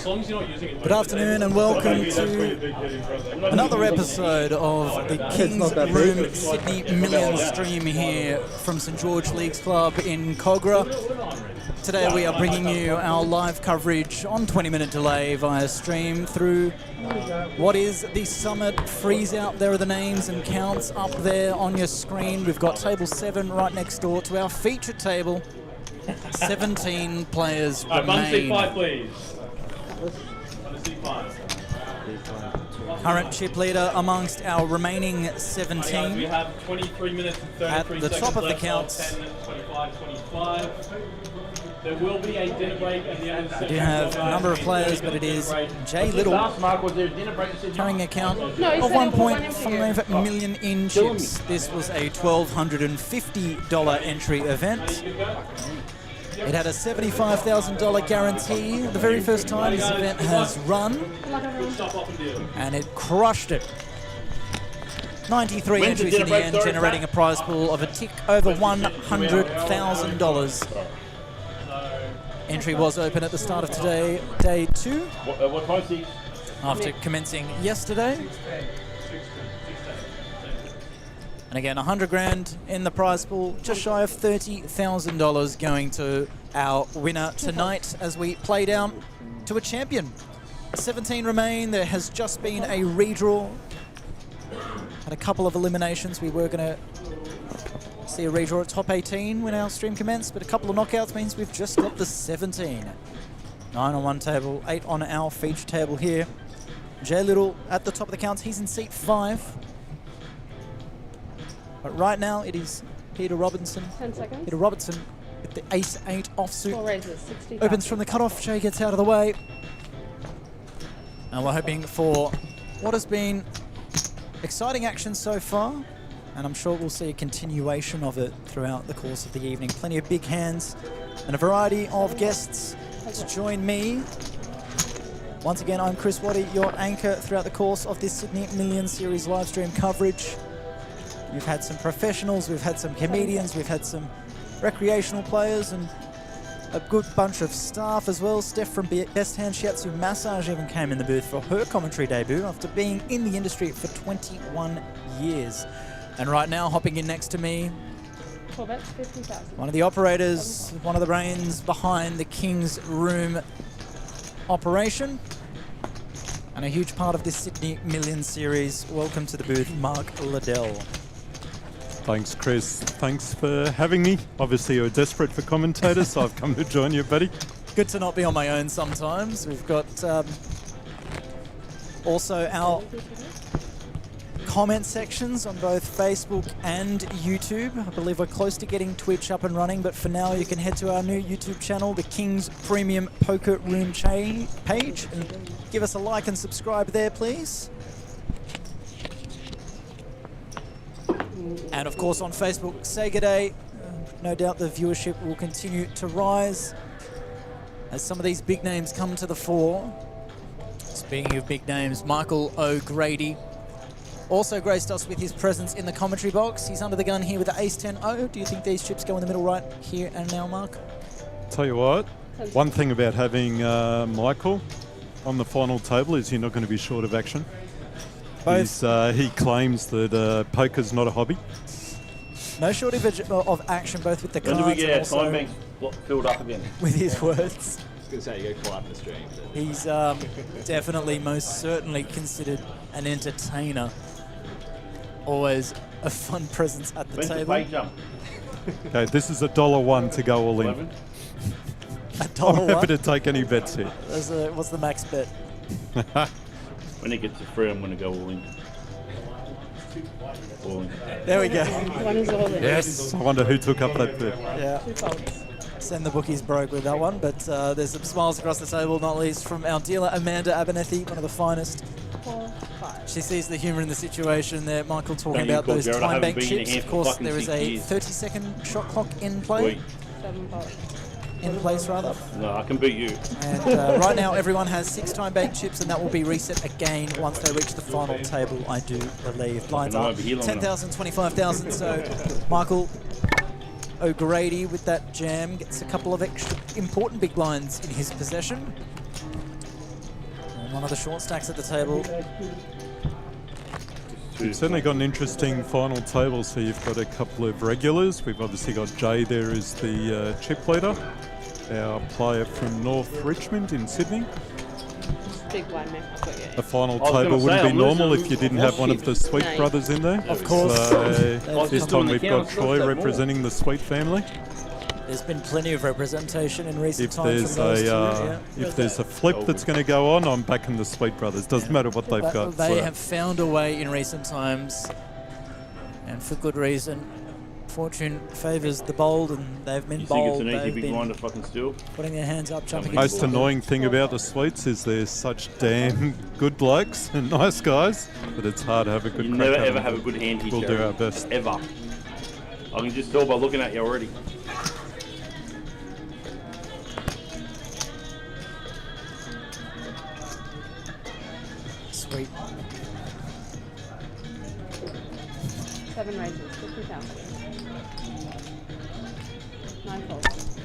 Good afternoon and welcome to another episode of the King's Room Sydney Million stream here from St George Leagues Club in Kogarah. Today we are bringing you our live coverage on 20-minute delay via stream through what is the Summit Freezeout. There are the names and counts up there on your screen. We've got table 7 right next door to our featured table. 17 players remain. C5, please. Current chip leader amongst our remaining 17. We have 23 minutes and 33 at the seconds top of the left counts. 10, 25, 25. There will be a dinner break at the end of the We do have a number of players, but it is Jay Little carrying a count of 1.5 million in chips. This was a $1,250 entry event. It had a $75,000 guarantee the very first time this event has run, and it crushed it. 93 entries in the end, generating a prize pool of a tick over $100,000. Entry was open at the start of today, day 2, after commencing yesterday. And again, 100 grand in the prize pool, just shy of $30,000 going to our winner tonight as we play down to a champion. 17 remain. There has just been a redraw. Had a couple of eliminations. We were going to see a redraw at top 18 when our stream commenced, but a couple of knockouts means we've just got the 17. 9 on one table, 8 on our feature table here. Jay Little at the top of the counts. He's in seat 5. But right now it is Peter Robinson. 10 seconds. Peter Robertson with the ace-8 offsuit. 4 raises, 60. Opens from the cutoff. Jay gets out of the way. And we're hoping for what has been exciting action so far. And I'm sure we'll see a continuation of it throughout the course of the evening. Plenty of big hands and a variety of guests to join me. Once again, I'm Chris Waddy, your anchor throughout the course of this Sydney Million Series live stream coverage. We've had some professionals, we've had some comedians, we've had some recreational players, and a good bunch of staff as well. Steph from Best Hand Shiatsu Massage even came in the booth for her commentary debut after being in the industry for 21 years. And right now, hopping in next to me, 50,000. one of the operators, one of the brains behind the King's Room operation, and a huge part of this Sydney Million Series. Welcome to the booth, Mark Liddell. Thanks, Chris. Thanks for having me. Obviously, you're desperate for commentators, so I've come to join you, buddy. Good to not be on my own sometimes. We've got also our comment sections on both Facebook and YouTube. I believe we're close to getting Twitch up and running, but for now you can head to our new YouTube channel, the King's Premium Poker Room page, and give us a like and subscribe there, please. And of course on Facebook, Sega Day. No doubt the viewership will continue to rise as some of these big names come to the fore. Speaking of big names, Michael O'Grady also graced us with his presence in the commentary box. He's under the gun here with the ace-10-0. Do you think these chips go in the middle right here and now, Mark? Tell you what, one thing about having Michael on the final table is you're not going to be short of action. He claims that poker's not a hobby. No shortage of action, both with the cards When do we get and our time also banks filled up again? with his words. I was going to say, you go quiet in the stream. He's definitely, most certainly considered an entertainer. Always a fun presence at the When's table. the pay jump? Okay, this is $1 to go all in. 11? I'm happy $1. to take any bets here. What's the max bet? When it gets to free, I'm going to go all in. All in. There we go. One is all in. Yes. I wonder who took up that bet. Yeah. 2 folds. Send the bookies broke with that one, but there's some smiles across the table, not least from our dealer Amanda Abernethy, one of the finest. 4, 5. She sees the humour in the situation there. Michael talking Don't you about call those Jared, I time haven't bank been chips. here Of for course, fucking there is 6 a years. 30-second shot clock in play. Wait. 7 folds. In place, rather. No, I can beat you. And right now, everyone has 6 time bank chips, and that will be reset again once they reach the final table, I do believe. Blinds I are won't be here long 10,000, 25,000. So Michael O'Grady with that jam gets a couple of extra important big blinds in his possession. One of the short stacks at the table. We've certainly got an interesting final table, so you've got a couple of regulars. We've obviously got Jay there as the chip leader, our player from North Richmond in Sydney. Big blind man. I've got you. A final I was table gonna wouldn't say, be I'm normal losing if you didn't have one of the Sweet No. brothers in there. Of course. So They've this come time to we've the got count, Troy so more. representing the Sweet family. There's been plenty of representation in recent If times there's from those two. a if there's a flip that's going to go on, I'm backing the Sweet brothers. Doesn't matter what they've got. They so. have found a way in recent times, and for good reason. Fortune favours the bold, and they've been You think it's bold. an easy They've big been blind to fucking steal? putting their hands up, jumping Most into the annoying thing about the Sweets is they're such damn good blokes and nice guys that it's hard to have a good You crack never at ever them. have a good hand here, We'll do Sherry. our best. Ever. I can just tell by looking at you already. Sweet. 7 raises, 50,000. 9 folds.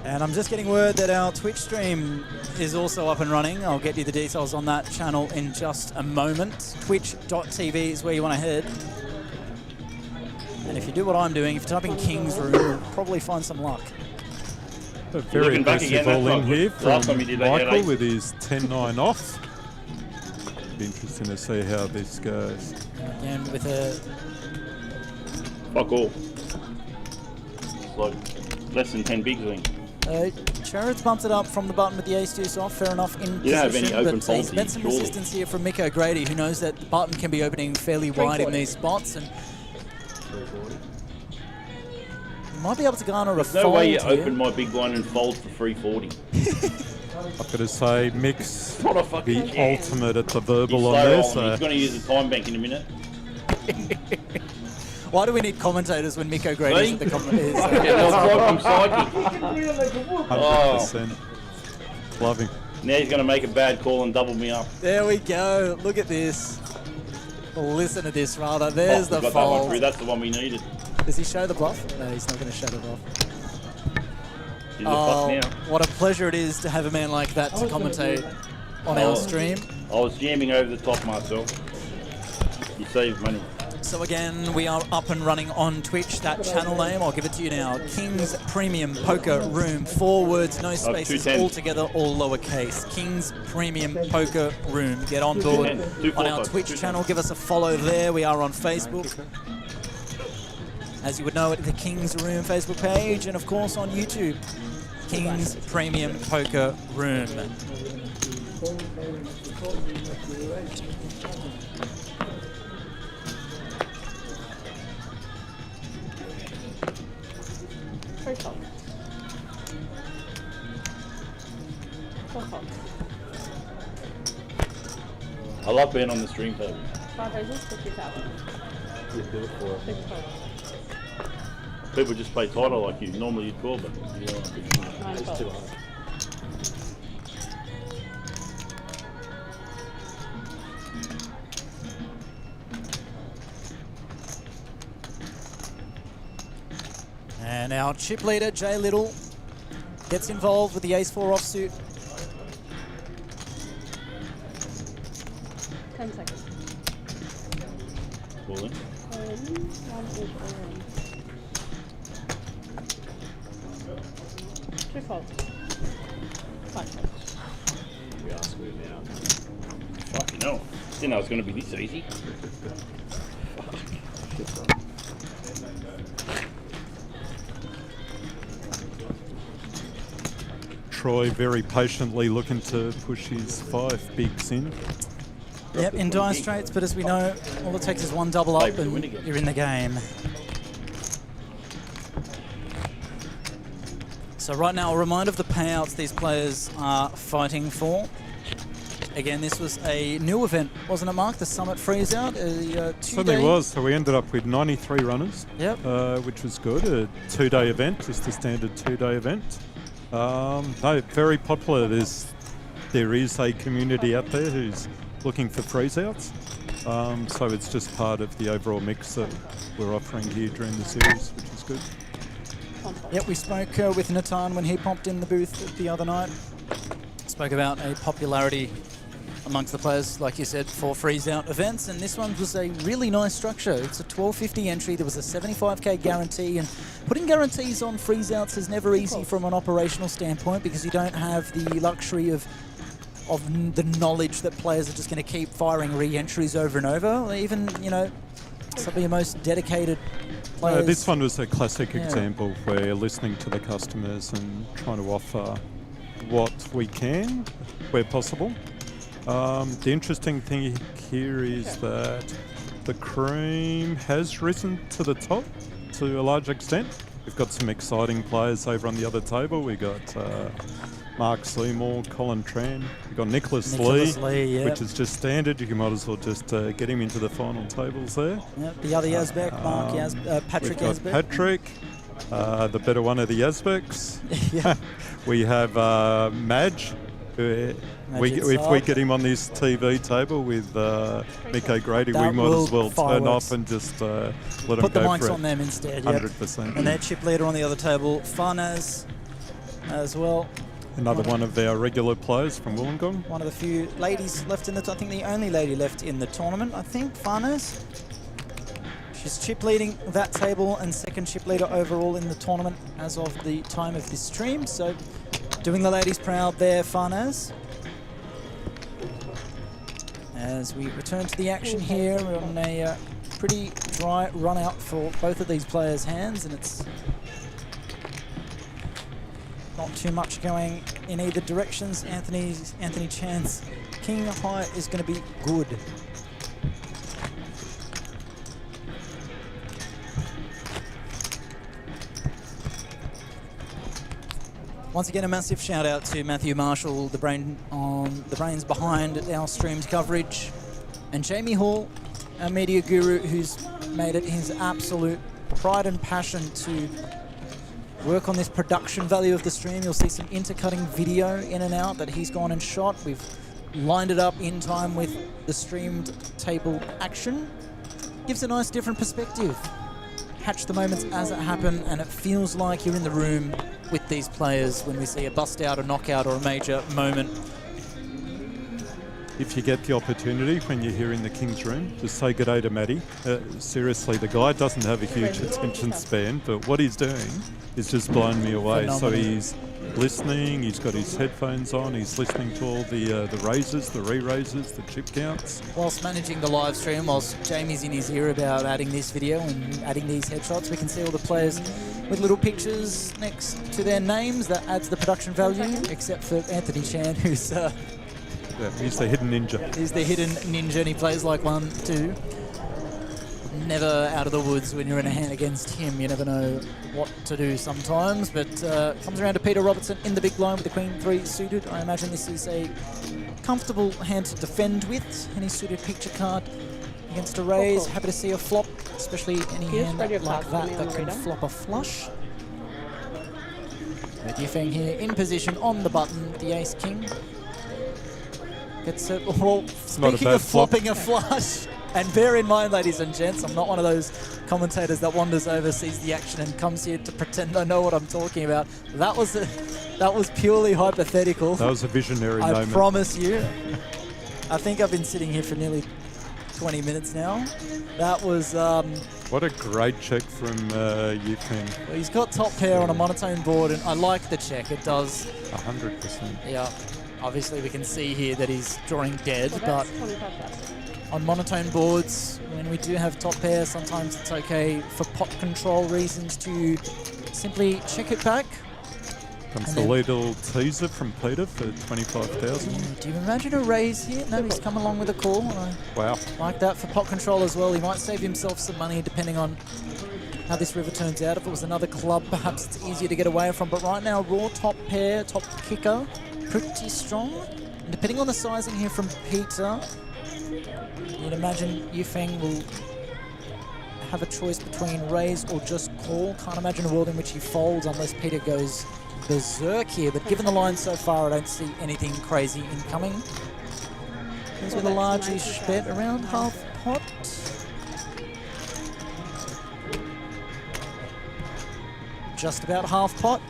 And I'm just getting word that our Twitch stream is also up and running. I'll get you the details on that channel in just a moment. Twitch.tv is where you want to head. And if you do what I'm doing, if you type in King's Room, you'll probably find some luck. A very looking back aggressive again, all that's in not here good. from Last time you did that, you had Michael eight. with his 10-9 off. Be interesting to see how this goes. Again, with a Fuck all. It's like less than 10 bigs, I think. Jared's bumped it up from the button with the ace deuce off, fair enough in You don't have position, any open but folds he's met some here, surely. resistance here from Mick O'Grady, who knows that the button can be opening fairly wide in these spots, and you might be able to garner a There's fold no way you here. open my big blind and fold for 340. I've got to say, Mick's Not a fucking the chance. ultimate at the He's verbal on slow there. rolling. So He's going to use the time bank in a minute. Why do we need commentators when Mick O'Grady's See? at the commentators? Yeah, that's like I'm psychic. 100%. Love him. Now he's going to make a bad call and double me up. There we go. Look at this. Listen to this, rather. There's Oh, the we got that one through. fold. That's the one we needed. Does he show the bluff? No, he's not going to show the bluff. He's a Oh, fuck now. what a pleasure it is to have a man like that to commentate on our stream. I was jamming over the top myself. You save money. So again, we are up and running on Twitch. That channel name, I'll give it to you now. King's Premium Poker Room. 4 words, no spaces, 210. all together, all lowercase. King's Premium Poker Room. Get on board 210. on our 245. Twitch channel. Give us a follow there. We are on Facebook. As you would know, at the King's Room Facebook page, and of course on YouTube. King's Premium Poker Room. Three folds. 4 folds. I love being on the stream table. 5 raises, 50,000. 6 folds. People just play tighter like you. Normally you'd call, but you know, 9 folds. And our chip leader, Jay Little, gets involved with the ace-4 offsuit. 10 seconds. call in. 1 is in. 2 folds. 5 folds. We are screwed now. Fucking hell. Didn't know it was going to be this easy. Troy very patiently looking to push his 5 bigs in. Yep, in dire straits, but as we know, all it takes is one double up Play for the win and again. you're in the game. So right now, a reminder of the payouts these players are fighting for. Again, this was a new event, wasn't it, Mark? The Summit Freezeout, a Certainly two-day. was. So we ended up with 93 runners, Yep. which was good. A 2-day event, just a standard 2-day event. No, very popular. There is a community out there who's looking for freezeouts. So it's just part of the overall mix that we're offering here during the series, which is good. 1 fold. Yep, we spoke with Natan when he popped in the booth the other night. spoke about a popularity amongst the players, like you said, for Freezeout events, and this one was a really nice structure. It's a 1250 entry, there was a 75k guarantee, and putting guarantees on Freezeouts is never easy from an operational standpoint because you don't have the luxury of the knowledge that players are just going to keep firing re-entries over and over. Even, you know, some of your most dedicated players. This one was a classic example where listening to the customers and trying to offer what we can where possible. The interesting thing here is that the cream has risen to the top to a large extent. We've got some exciting players over on the other table. We've got Mark Seymour, Colin Tran. We've got Nicholas Lee, yep. which is just standard. You might as well just get him into the final tables there. Yep, the other Yazbek, Patrick We've got Yazbek. Patrick, the better one of the Yazbeks. Yeah. We have Madge. If we get him on this TV table with Nick O'Grady, we might as well turn off and just let him go Put the for mics it. on them instead. Yep. 100%. And their chip leader on the other table, Farnaz, as well. Another one of our regular players from Wollongong. One of the few ladies left in the, I think the only lady left in the tournament, I think, Farnaz. She's chip leading that table and second chip leader overall in the tournament as of the time of this stream. So doing the ladies proud there, Farnaz. As we return to the action here, we're on a pretty dry run out for both of these players' hands, and it's not too much going in either directions. Anthony Chan's King High is going to be good. Once again, a massive shout out to Matthew Marshall, the brains behind our streamed coverage, and Jamie Hall, our media guru, who's made it his absolute pride and passion to work on this production value of the stream. You'll see some intercutting video in and out that he's gone and shot. We've lined it up in time with the streamed table action. Gives a nice different perspective. Catch the moments as it happen, and it feels like you're in the room with these players when we see a bust out, a knockout, or a major moment. If you get the opportunity when you're here in the King's Room, just say good day to Matty. Seriously, the guy doesn't have a huge attention span, but what he's doing is just blowing me away. Phenomenal. So he's listening, he's got his headphones on, he's listening to all the raises, the re-raises, the chip counts. Whilst managing the live stream, whilst Jamie's in his ear about adding this video and adding these headshots, we can see all the players with little pictures next to their names. That adds the production value, except for Anthony Chan, who's He's the hidden ninja. he's the hidden ninja, and he plays like one too. Never out of the woods when you're in a hand against him. You never know what to do sometimes, but comes around to Peter Robertson in the big line with the Queen 3 suited. I imagine this is a comfortable hand to defend with. Any suited picture card against a raise. Happy to see a flop, especially any hand like that can flop a flush. With Yifeng here in position on the button, the Ace King. Gets it all. Speaking of flopping a flush, and bear in mind, ladies and gents, I'm not one of those commentators that wanders over, sees the action, and comes here to pretend I know what I'm talking about. That was purely hypothetical. That was a visionary moment. I promise you. I think I've been sitting here for nearly 20 minutes now. That was... what a great check from Yifeng. Well, he's got top pair on a monotone board, and I like the check. It does... 100%. Yeah. Obviously, we can see here that he's drawing dead, but on monotone boards, when we do have top pair, sometimes it's okay for pot control reasons to simply check it back. Comes the little teaser from Peter for 25,000. Do you imagine a raise here? No, he's come along with a call. Wow. Like that for pot control as well. He might save himself some money depending on how this river turns out. If it was another club, perhaps it's easier to get away from. But right now, raw top pair, top kicker, pretty strong. And depending on the sizing here from Peter, you'd imagine Yifeng will have a choice between raise or just call. Can't imagine a world in which he folds unless Peter goes berserk here. But given the line so far, I don't see anything crazy incoming. Here's with a large-ish bet around half pot. Just about half pot.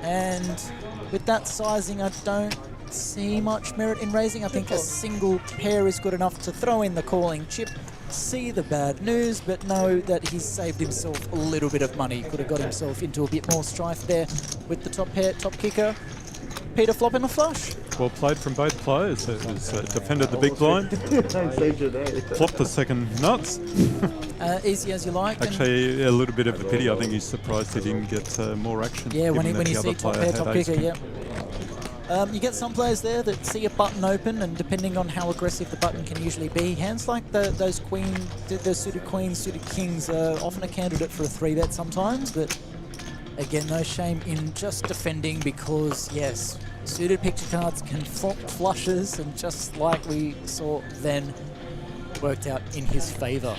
And with that sizing, I don't don't see much merit in raising. I think a single pair is good enough to throw in the calling chip, see the bad news, but know that he's saved himself a little bit of money. Could have got himself into a bit more strife there with the top pair, top kicker. Peter flopping a flush. Well played from both players. It was defended the big blind, flopped the second nuts. Easy as you like. and Actually, a little bit of a pity. I think he's surprised he didn't get more action. yeah, when given that you the see other top player pair, had top ace kicker, king. yeah. You get some players there that see a button open, and depending on how aggressive the button can usually be, hands like those suited queens, suited kings are often a candidate for a 3-bet sometimes, but again, no shame in just defending because, yes, suited picture cards can flop flushes, and just like we saw then, worked out in his favour.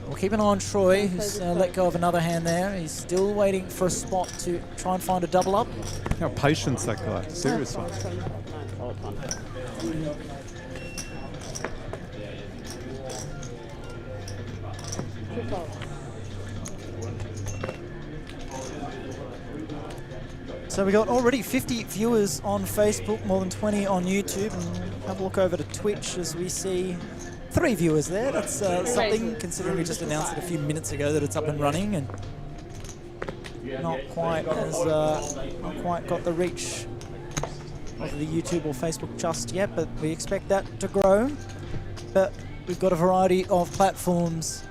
We'll keep an eye on Troy, who's let go of another hand there. He's still waiting for a spot to try and find a double up. How patience that guy, seriously. So we got already 50 viewers on Facebook, more than 20 on YouTube, and have a look over to Twitch as we see 3 viewers there. That's something, considering we just announced it a few minutes ago that it's up and running, and not quite got the reach of the YouTube or Facebook just yet, but we expect that to grow. But we've got a variety of platforms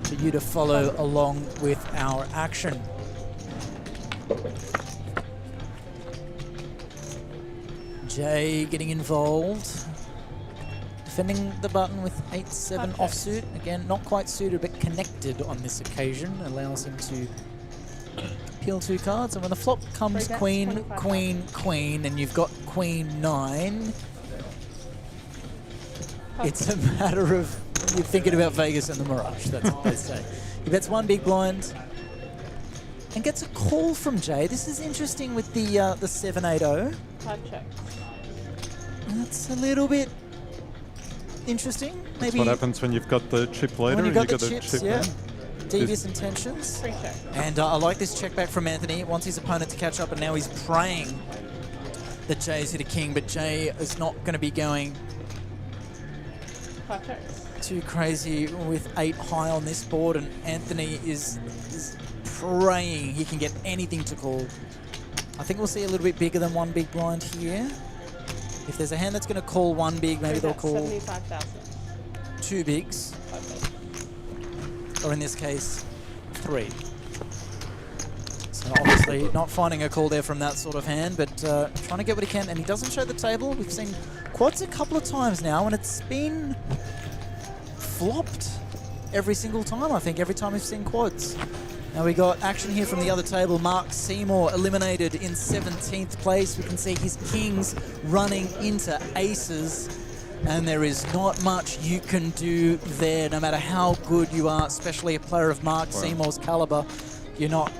for you to follow along with our action. Jay getting involved. Defending the button with 8-7 offsuit. Again, not quite suited, but connected on this occasion. Allows him to peel 2 cards. And when the flop comes queen, queen, queen, and you've got queen 9, it's a matter of you're thinking about Vegas and the Mirage. That's what they say. He bets 1 big blind and gets a call from Jay. This is interesting with the 7-8-0. Hard check. That's a little bit interesting. Maybe What happens when you've got the chip later when and you you've got got the the chips, chip yeah. in? Devious intentions. Free check. And I like this check back from Anthony. Wants his opponent to catch up, and now he's praying that Jay's hit a king, but Jay is not going to be going Hard checks. too crazy with 8 high on this board, and Anthony is praying he can get anything to call. I think we'll see a little bit bigger than 1 big blind here. If there's a hand that's going to call 1 big, maybe they'll call 75,000. 2 bigs, or in this case, 3. So obviously not finding a call there from that sort of hand, but trying to get what he can, and he doesn't show the table. We've seen quads a couple of times now, and it's been flopped every single time, I think, every time we've seen quads. Now we got action here from the other table. Mark Seymour eliminated in 17th place. We can see his kings running into aces, and there is not much you can do there, no matter how good you are, especially a player of Mark Seymour's caliber. You're not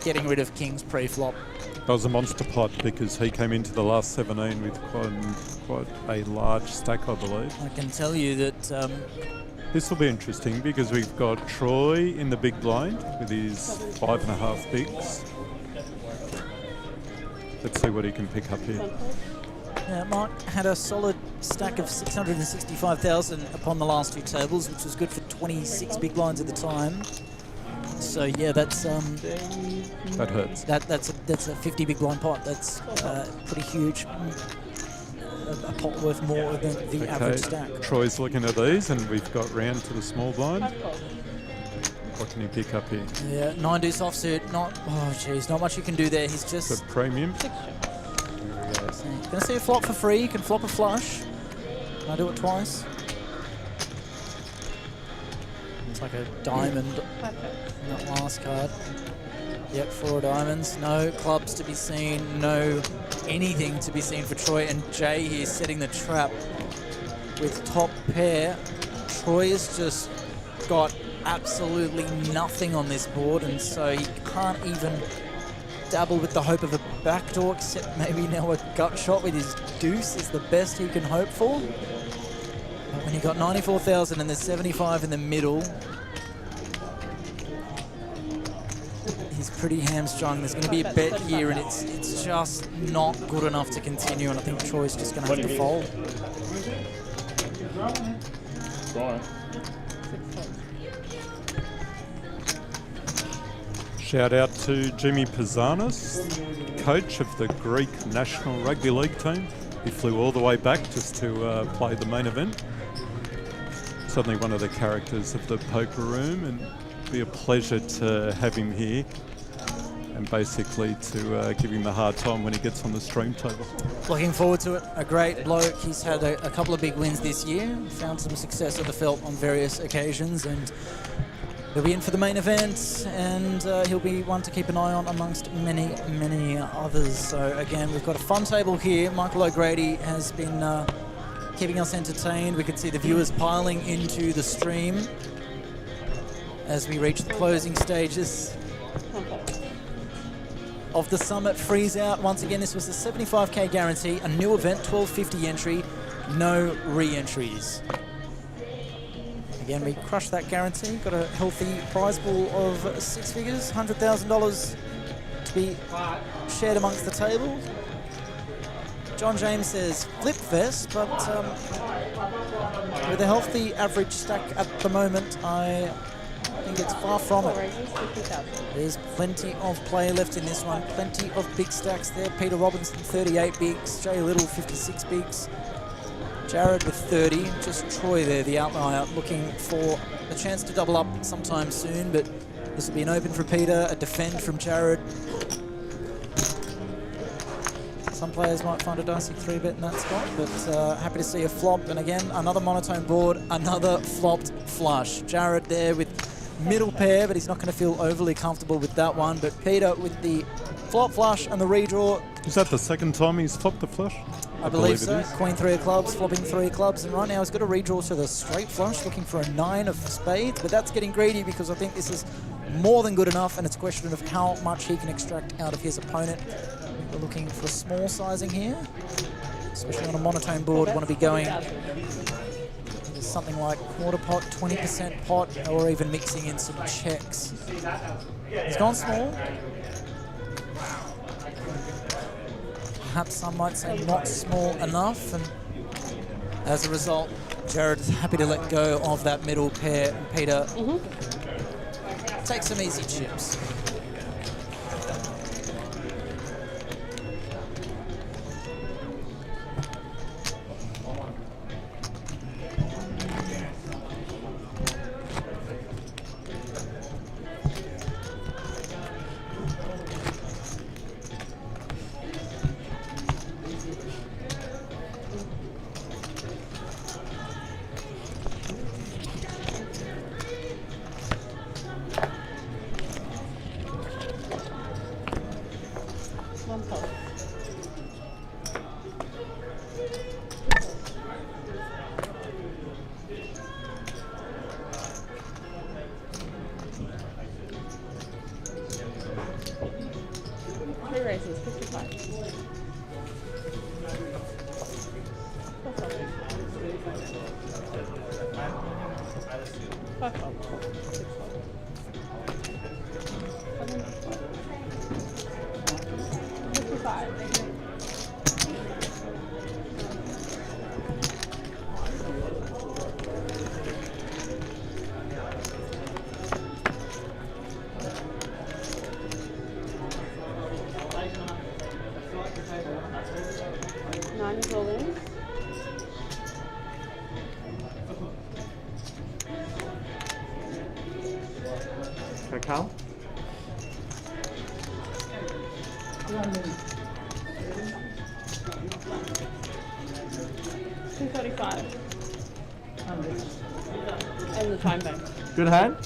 getting rid of kings pre-flop. That was a monster pot because he came into the last 17 with quite a large stack, I believe. I can tell you that This will be interesting because we've got Troy in the big blind with his 5.5 bigs. Let's see what he can pick up here. Mark had a solid stack of 665,000 upon the last 2 tables, which was good for 26 big blinds at the time. So yeah, that's That hurts. that's a 50 big blind pot. That's pretty huge. A pot worth more than the average stack. Troy's looking at these, and we've got round to the small blind. What can he pick up here? Yeah, 9 deuce offsuit. Not much you can do there. He's The just premium. gonna see a flop for free. You can flop a flush. Can I do it twice? It's like a diamond in that last card. Yep, 4 diamonds. No clubs to be seen. No anything to be seen for Troy. And Jay here setting the trap with top pair. Troy has just got absolutely nothing on this board, and so he can't even dabble with the hope of a backdoor, except maybe now a gut shot with his deuce is the best he can hope for. But when you got 94,000 and there's 75 in the middle, he's pretty hamstrung. There's going to be a bet here, and it's just not good enough to continue, and I think Troy's just going to have to fold. Trying. Shout out to Jimmy Pizzanis, coach of the Greek National Rugby League team. He flew all the way back just to play the main event. Certainly one of the characters of the poker room, and it'd be a pleasure to have him here and basically to give him a hard time when he gets on the stream table. Looking forward to it. A great bloke. He's had a couple of big wins this year. Found some success at the felt on various occasions, and he'll be in for the main event, and he'll be one to keep an eye on amongst many, many others. So again, we've got a fun table here. Michael O'Grady has been keeping us entertained. We can see the viewers piling into the stream as we reach the closing stages of the Summit Freezeout. Once again, this was the 75k guarantee, a new event, 1250 entry, no re-entries. Again, we crushed that guarantee, got a healthy prize pool of 6 figures, $100,000 to be shared amongst the table. John James says flip vest, but with a healthy average stack at the moment, I think it's far from it. There's plenty of play left in this one, plenty of big stacks there. Peter Robinson, 38 bigs, Jay Little, 56 bigs. Jared with 30, just Troy there, the outlier, looking for a chance to double up sometime soon, but this will be an open for Peter, a defend from Jared. Some players might find a dicey 3-bet in that spot, but happy to see a flop. And again, another monotone board, another flopped flush. Jared there with middle pair, but he's not going to feel overly comfortable with that one. But Peter with the flop flush and the redraw. Is that the second time he's flopped the flush? I believe so. it is. Queen 3 of clubs, flopping 3 of clubs, and right now he's got a redraw to the straight flush, looking for a 9 of spades, but that's getting greedy because I think this is more than good enough, and it's a question of how much he can extract out of his opponent. We're looking for small sizing here, especially on a monotone board. Want to be going something like quarter pot, 20% pot, or even mixing in some checks. It's gone small. Perhaps some might say not small enough, and as a result, Jared's happy to let go of that middle pair, and Peter takes some easy chips. Races, 55. Cacao? $235. And the time bank. Good hand?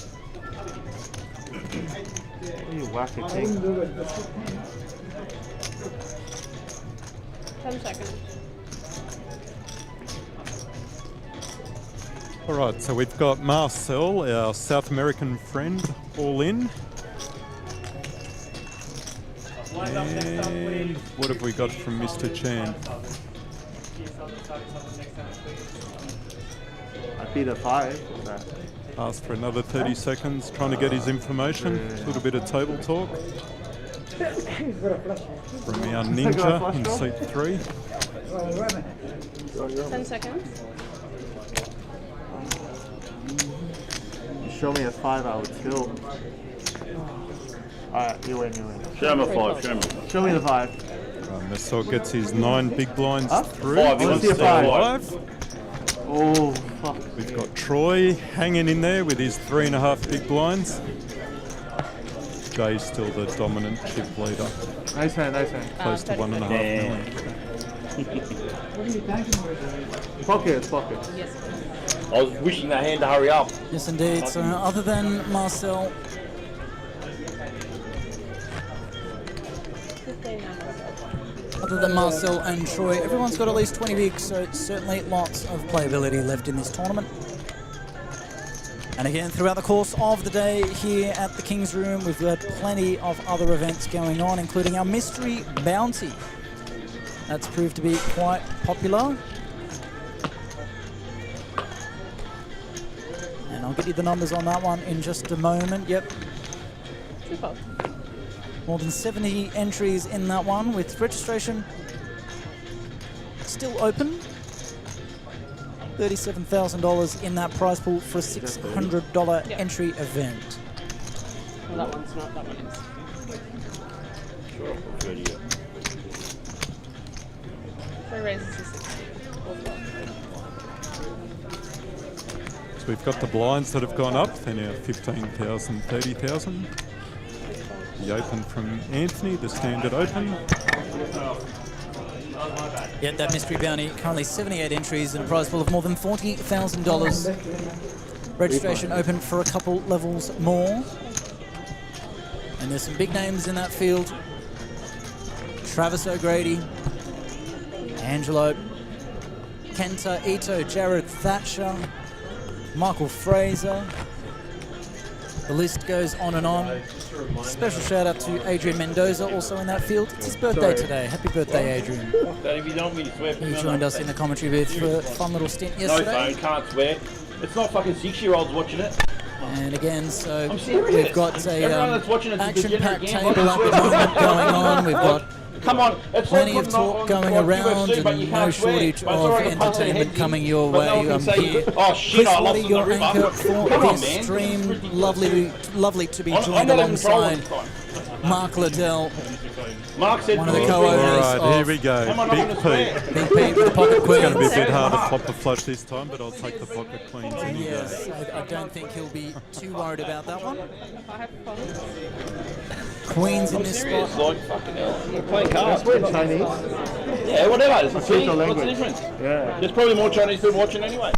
You whack it, thing. 10 seconds. All right, so we've got Marcel, our South American friend, all in. And what have we got from Mr. Chan? I'd be the 5. What's that? Asked for another 30 seconds, trying to get his information. A little bit of table talk. From our ninja in seat 3. 10 seconds. You show me a 5, I would tilt. Alright, you win. Show him a 5. Show him. Show me the 5. Missile gets his 9 big blinds through. 5. He Let's wants see a to 5. 5. Oh, fuck. We've got Troy hanging in there with his 3.5 big blinds. Jay's still the dominant chip leader, Nice hand. close to 1.5 million. Pocket. Yes. I was wishing that hand to hurry up. Yes, indeed. So other than Marcel, 15 now. and Troy, everyone's got at least 20 bigs, so certainly lots of playability left in this tournament. And again, throughout the course of the day here at the King's Room, we've got plenty of other events going on, including our Mystery Bounty. That's proved to be quite popular. And I'll get you the numbers on that one in just a moment. Yep, Super. more than 70 entries in that one, with registration still open. $37,000 in that prize pool for a $600 Yep. entry event. Well, that one's not. That one is. Sure, video. 3 raises to 60. So we've got the blinds that have gone up. They're now 15,000, 30,000. The open from Anthony, the standard open. Yeah, that mystery bounty, currently 78 entries and a prize pool of more than $40,000. Registration open for a couple levels more. And there's some big names in that field. Travis O'Grady, Angelo, Kenta Ito, Jared Thatcher, Michael Fraser. The list goes on and on. Special shout out to Adrian Mendoza, also in that field. It's his birthday today. Happy birthday, Adrian. That if you don't really swear. He joined us in the commentary booth for a fun little stint No yesterday. phone, can't swear. It's not fucking 6-year-olds watching it. And again, so I'm serious. we've got Everyone a that's watching it's a action-packed degenerate table game. at the moment going on. We've got Come on, it's plenty like of putting talk on going like around UFC, but you and no can't swear. shortage But it's of alright to punch their entertainment heads coming in, your but no way. one can I'm say, here. oh shit, Chris I lost Waddy, in the your river. anchor for Come on, this man. stream. This is ridiculous. Lovely to be I'm joined not even trolling alongside this time. Mark Liddell, Mark said one of the please co-owners swear. All right, here of we go. Am I not Big gonna P. swear? Big P with the Pocket It's going to be a Queens. bit hard to pop the flush this time, but I'll take the pocket queens any day. Yes, I don't think he'll be too worried about that one. I have problems. Queens in this Serious, spot. like fucking hell. You're playing cards. We're in Chinese. Yeah, whatever. It's the what's the language. difference? Yeah. There's probably more Chinese people watching anyway.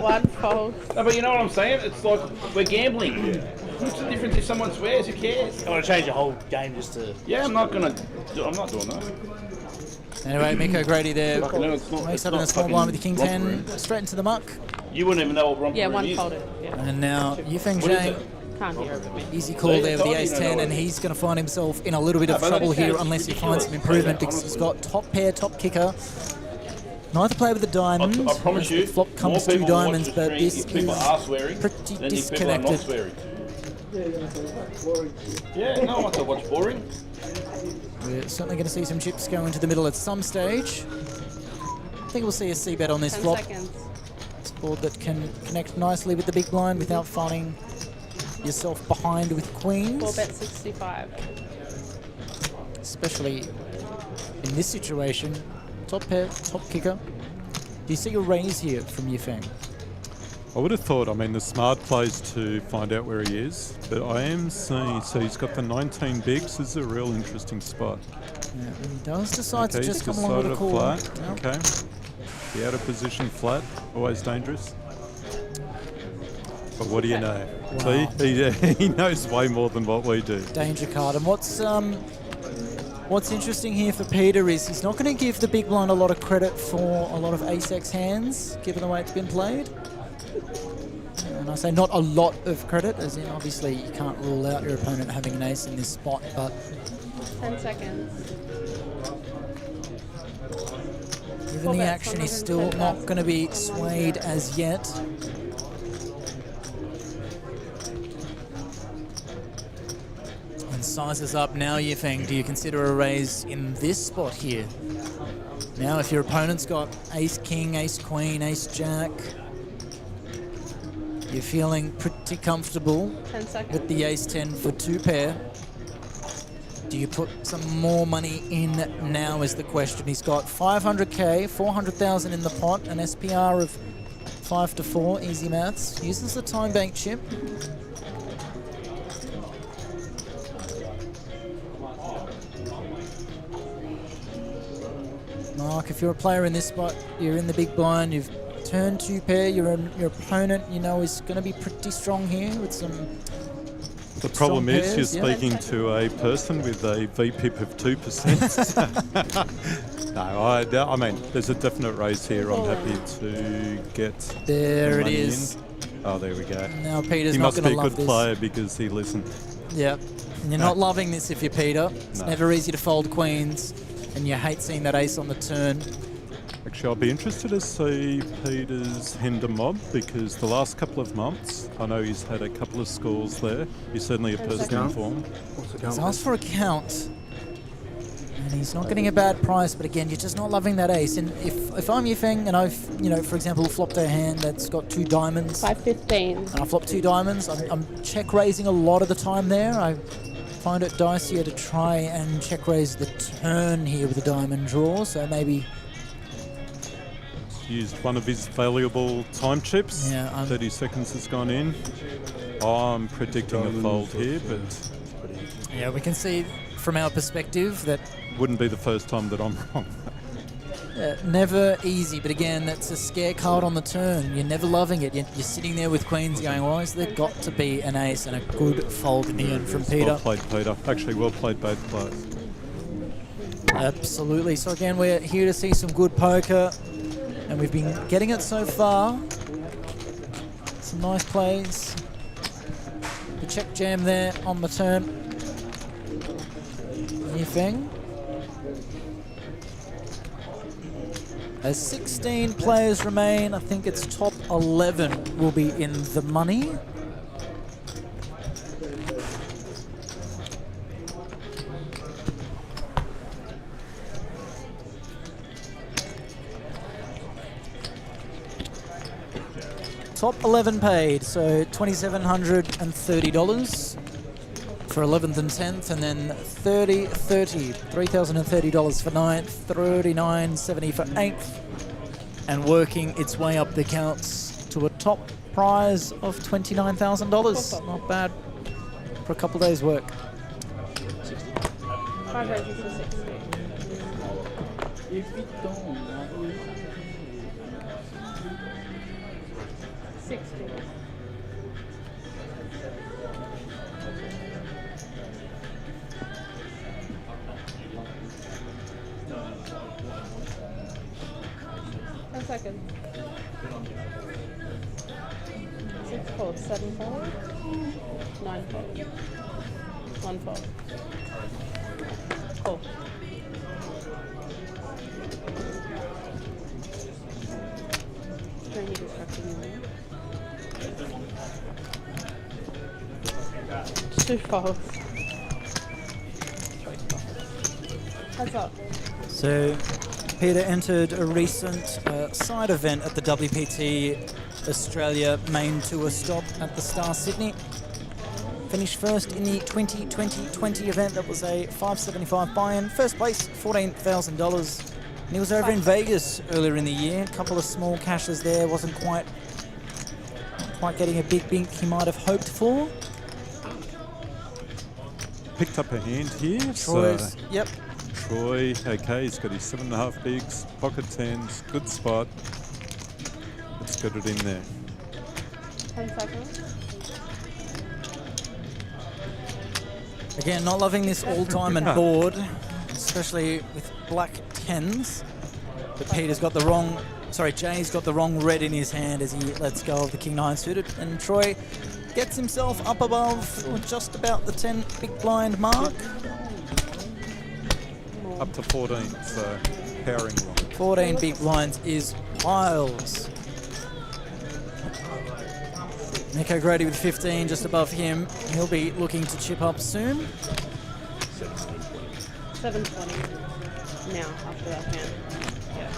One fold. No, but you know what I'm saying? It's like we're gambling. What's the difference if someone swears? Who cares? I want to change the whole game just to. Yeah, I'm not doing that. Anyway, Miko Grady there. Fucking hell, it's not- Wakes it's up in not a small fucking blind with the King romper 10, room. straight into the muck. You wouldn't even know what romper Yeah, room one is. folded. Yeah. And now Yufeng What is Zhang, it? Can't hear it, but me. easy call there with the ace 10, and he's going to find himself in a little bit of but trouble that is here kind of unless he ridiculous. finds some improvement because he's got top pair, top kicker. Neither play with the diamond. I promise as you, the flop more comes two people will watch diamonds, the but stream this if people is are swearing pretty than if people are not disconnected. swearing. Yeah, no one wants to watch boring. We're certainly going to see some chips go into the middle at some stage. I think we'll see a C-bet on this 10 flop. seconds. It's a board that can connect nicely with the big blind without finding yourself behind with queens. 4-bet 65. Especially in this situation. Top pair, top kicker. Do you see a raise here from Yufeng? I would have thought, I mean, the smart plays to find out where he is, but I am seeing, so he's got the 19 bigs. This is a real interesting spot. Yeah, and he does decide to Okay, just he's come along with a decided call. flat. Yep. Okay. The out of position flat, always dangerous. But what do you know? Wow. See, he knows way more than what we do. Danger card. And what's interesting here for Peter is he's not going to give the big blind a lot of credit for a lot of ace-x hands, given the way it's been played. And I say not a lot of credit, as in obviously you can't rule out your opponent having an ace in this spot, but 10 seconds. Given the action, he's still not going to be swayed as yet. And sizes up now, Yifeng. Do you consider a raise in this spot here? Now, if your opponent's got ace king, ace queen, ace jack, you're feeling pretty comfortable 10 seconds. with the ace 10 for 2 pair. Do you put some more money in now is the question. He's got 500k, 400,000 in the pot, an SPR of 5 to 4, easy maths. Uses the time bank chip. Mark, if you're a player in this spot, you're in the big blind, you've turned 2 pair, your opponent, you know, is going to be pretty strong here with some The problem is pairs, you're yeah. speaking to a person with a VPIP of 2%. No, I mean, there's a definite raise here. I'm happy to get There the it money is. in. Oh, there we go. Now Peter's He not must going be to a love good this. player because he listened. Yep. And you're not loving this if you're Peter. It's No. never easy to fold queens, and you hate seeing that ace on the turn. Actually, I'll be interested to see Peter's Hinder mob because the last couple of months, I know he's had a couple of scores there. He's certainly a person in Count. form. What's the He's count? asked for a count, and he's not getting a bad price. But again, you're just not loving that ace. And if I'm Yifeng and I've, you know, for example, flopped a hand that's got 2 diamonds, 515. and I flop 2 diamonds, I'm check raising a lot of the time there. I find it dicier to try and check raise the turn here with a diamond draw. So maybe. Used one of his valuable time chips. Yeah, 30 seconds has gone in. I'm predicting a fold here, but Yeah, we can see from our perspective that wouldn't be the first time that I'm wrong. never easy. But again, that's a scare card on the turn. You're never loving it. You're sitting there with queens going, why is there got to be an ace? And a good fold in the end from Peter. Well played, Peter. Actually, well played both players. Absolutely. So again, we're here to see some good poker. And we've been getting it so far. Some nice plays. The check jam there on the turn. Yifeng. As 16 players remain, I think it's top 11 will be in the money. Top 11 paid, so $2,730 for 11th and 10th, and then $3,030 for 9th, $39.70 for 8th, and working its way up the counts to a top prize of $29,000. Not bad for a couple days' work. 5 raises for 60. 60. Seconds. 6 fold, 7 fold, 9 fold, 1 fold. Cool. Training instruction. 2 folds. Heads up. So Peter entered a recent side event at the WPT Australia main tour stop at the Star Sydney. Finished first in the 2020 event. That was a $575 buy-in. First place, $14,000. And he was over in Vegas earlier in the year. A couple of small cashes there. Wasn't quite getting a big bink he might have hoped for. Picked up a hand here. Troy's, So yep. Troy, okay, he's got his 7.5 bigs, pocket tens, good spot. Let's get it in there. 10 seconds. Again, not loving this all-diamond board, especially with black tens. But Peter's got the wrong, sorry, Jay's got the wrong red in his hand as he lets go of the King-9 suited. And Troy gets himself up above just about the 10 big blind mark. Up to 14, so powering along. 14 big blinds is piles. Nico Grady with 15 just above him. He'll be looking to chip up soon. 720 now after that hand. Yeah.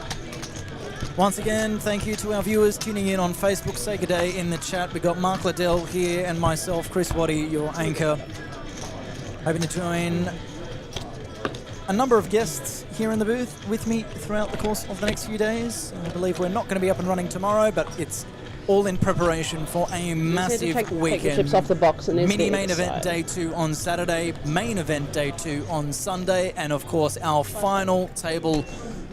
Once again, thank you to our viewers tuning in on Facebook. Say good day in the chat. We've got Mark Liddell here and myself, Chris Waddy, your anchor. Hoping to join a number of guests here in the booth with me throughout the course of the next few days. I believe we're not going to be up and running tomorrow, but it's all in preparation for a massive Take the weekend. chips off the box and Mini main event day 2 on Saturday, main event day 2 on Sunday, and of course our final table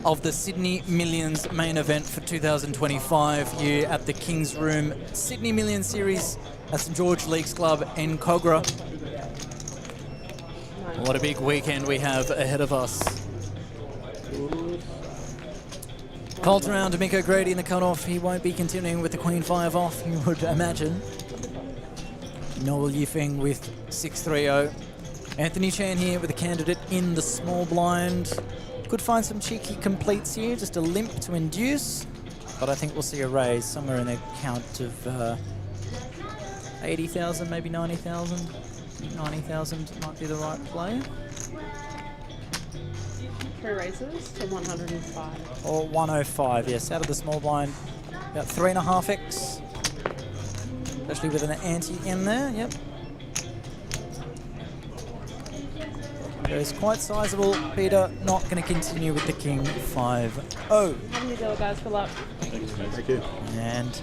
of the Sydney Millions main event for 2025 here at the King's Room Sydney Millions Series at St George Leagues Club in Kogarah. What a big weekend we have ahead of us. Colt around to Miko Grady in the cutoff. He won't be continuing with the Queen 5 off, you would imagine. Noel Yifeng with 6-3-0. Anthony Chan here with a candidate in the small blind. Could find some cheeky completes here, just a limp to induce. But I think we'll see a raise somewhere in the count of 80,000, maybe 90,000. 90,000 might be the right play. 3 raises to 105. Or 105, yes, out of the small blind. About 3.5x. Especially with an ante in there, yep. It's quite sizable. Peter not going to continue with the King 5-0. How many dealer guys fill up? Thank you. And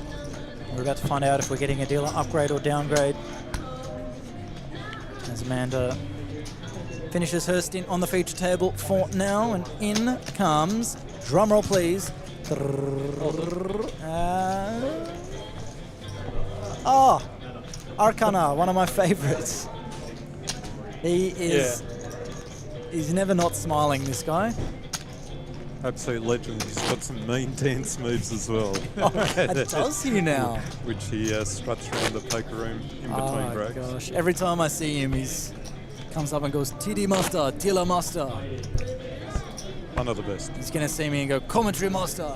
we're about to find out if we're getting a dealer upgrade or downgrade. As Amanda finishes her stint on the feature table for now, and in comes, drumroll please. Arcana, one of my favorites. He is, he's never not smiling, this guy. Absolute legend. He's got some mean dance moves as well. Oh, does he now? Which he struts around the poker room in between Oh breaks. gosh, every time I see him, he's comes up and goes, TD Master, Dealer Master. One of the best. He's going to see me and go, Commentary Master.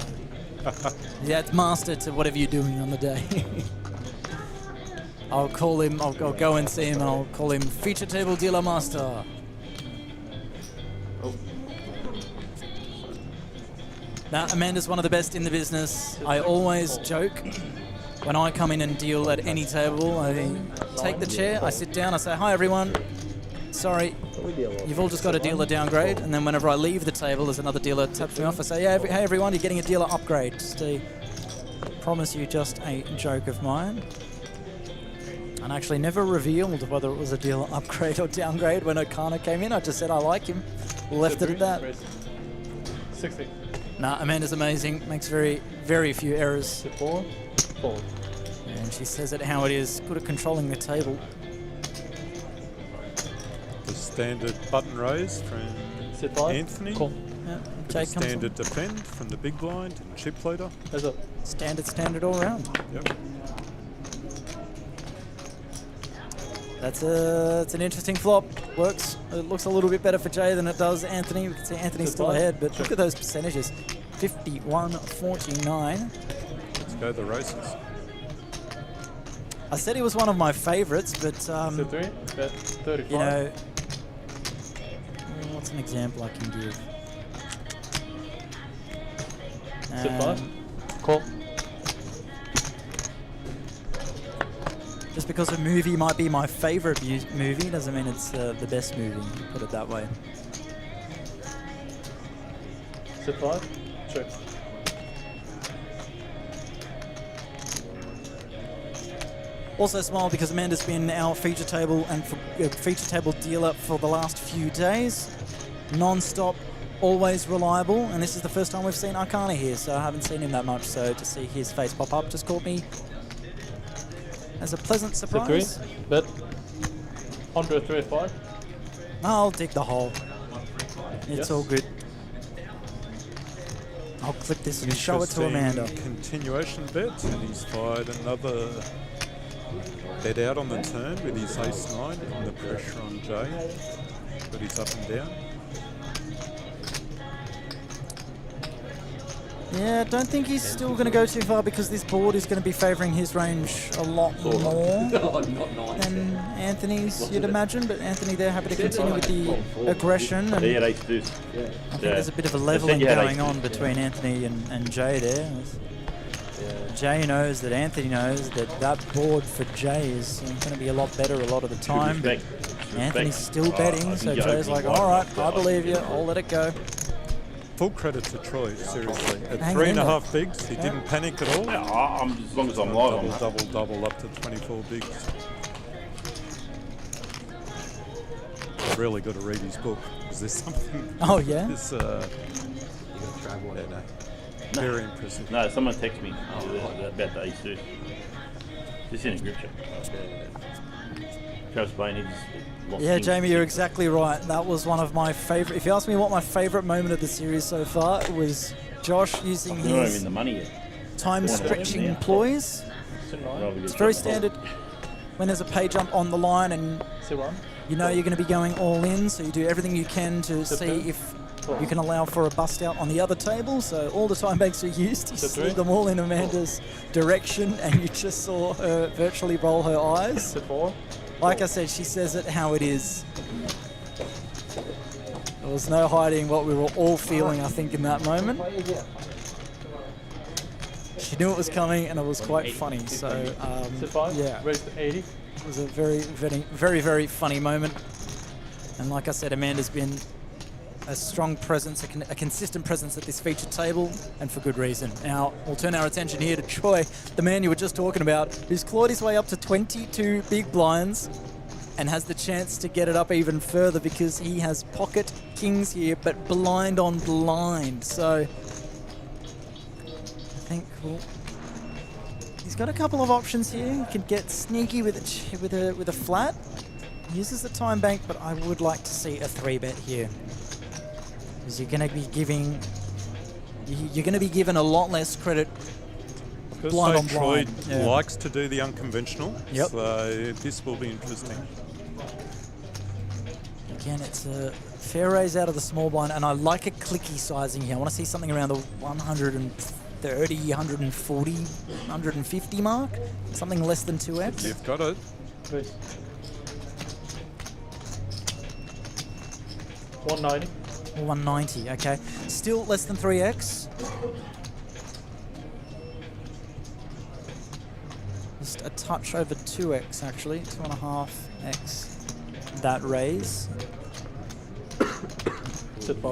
That's master to whatever you're doing on the day. I'll call him, I'll go and see him and I'll call him Feature Table Dealer Master. Now, Amanda's one of the best in the business. I always joke when I come in and deal at any table, I take the chair, I sit down, I say, hi everyone. Sorry, you've all just got a dealer downgrade. And then whenever I leave the table, there's another dealer taps me off. I say, yeah, hey everyone, you're getting a dealer upgrade. Just to promise you just a joke of mine. And I actually never revealed whether it was a dealer upgrade or downgrade when Arcana came in. I just said I like him. Left it at that. 60. Nah, Amanda's amazing. Makes very, very few errors. 4. And she says it how it is. Good at controlling the table. The standard button raise from Sit 5. Anthony. Cool. Yeah, The Jake comes standard defend from the big blind and chip leader. Heads up. on. Standard all around. Yep. That's an interesting flop. Works. It looks a little bit better for Jay than it does Anthony. We can see Anthony's still ahead, but look at those percentages. 51-49. Let's go the races. I said he was one of my favorites, but Sit 3. Bet 35. you know, what's an example I can give? Sit 5. Call. Just because a movie might be my favorite movie doesn't mean it's the best movie, put it that way. Sit 5. Check. Also smile because Amanda's been our feature table and feature table dealer for the last few days. Non-stop, always reliable, and this is the first time we've seen Arcana here, so I haven't seen him that much, so to see his face pop up just caught me as a pleasant Sit surprise. 3. Bet. Under 35. I'll dig the hole. It's Yes. all good. I'll clip this and show it to Amanda. Continuation bet, and he's fired another bet out on the turn with his ace-9 and the pressure on Jay. But he's up and down. Yeah, don't think he's still going to go too far because this board is going to be favouring his range a lot more than Anthony's, you'd imagine. But Anthony there happy to continue with the aggression. And He had ace deuce. I think there's a bit of a levelling going on between Anthony and Jay there. Jay knows that Anthony knows that that board for Jay is going to be a lot better a lot of the time. Anthony's still betting, so Jay's like, all right, I believe you, I'll let it go. Full credit to Troy, seriously. At Hang 3.5 bigs, he didn't panic at all. Yeah, as long as I'm live, Double up to 24 bigs. I've really got to read his book. Is there something? Oh, yeah? This, yeah, no. Very impressive. No, someone texted me about the ace deuce. Just in a group chat. Travis Bain, he just lost Yeah, things. Jamie, you're exactly right. That was one of my favourite. If you ask me what my favourite moment of the series so far, it was Josh using You're not even in his the money yet. time stretching ploys. It's very standard when there's a pay jump on the line and you know you're going to be going all in, so you do everything you can to see if you can allow for a bust out on the other table. So all the time banks are used. You slid them all in Amanda's direction and you just saw her virtually roll her eyes. Like I said, she says it how it is. There was no hiding what we were all feeling, I think, in that moment. She knew it was coming and it was quite funny. So, yeah, it was a very, very, very funny moment. And like I said, Amanda's been a strong presence, a consistent presence at this featured table, and for good reason. Now, we'll turn our attention here to Troy, the man you were just talking about, who's clawed his way up to 22 big blinds and has the chance to get it up even further because he has pocket kings here, but blind on blind. So, I think he's got a couple of options here. He can get sneaky with a flat. He uses the time bank, but I would like to see a 3-bet here. Because you're going to be given a lot less credit blind on Troy blind. likes to do the unconventional, Yep. so this will be interesting. Again, it's a fair raise out of the small blind, and I like a clicky sizing here. I want to see something around the 130, 140, 150 mark, something less than 2x. You've got it. 190. 190, okay. Still less than 3x. Just a touch over 2x, actually. 2.5x that raise.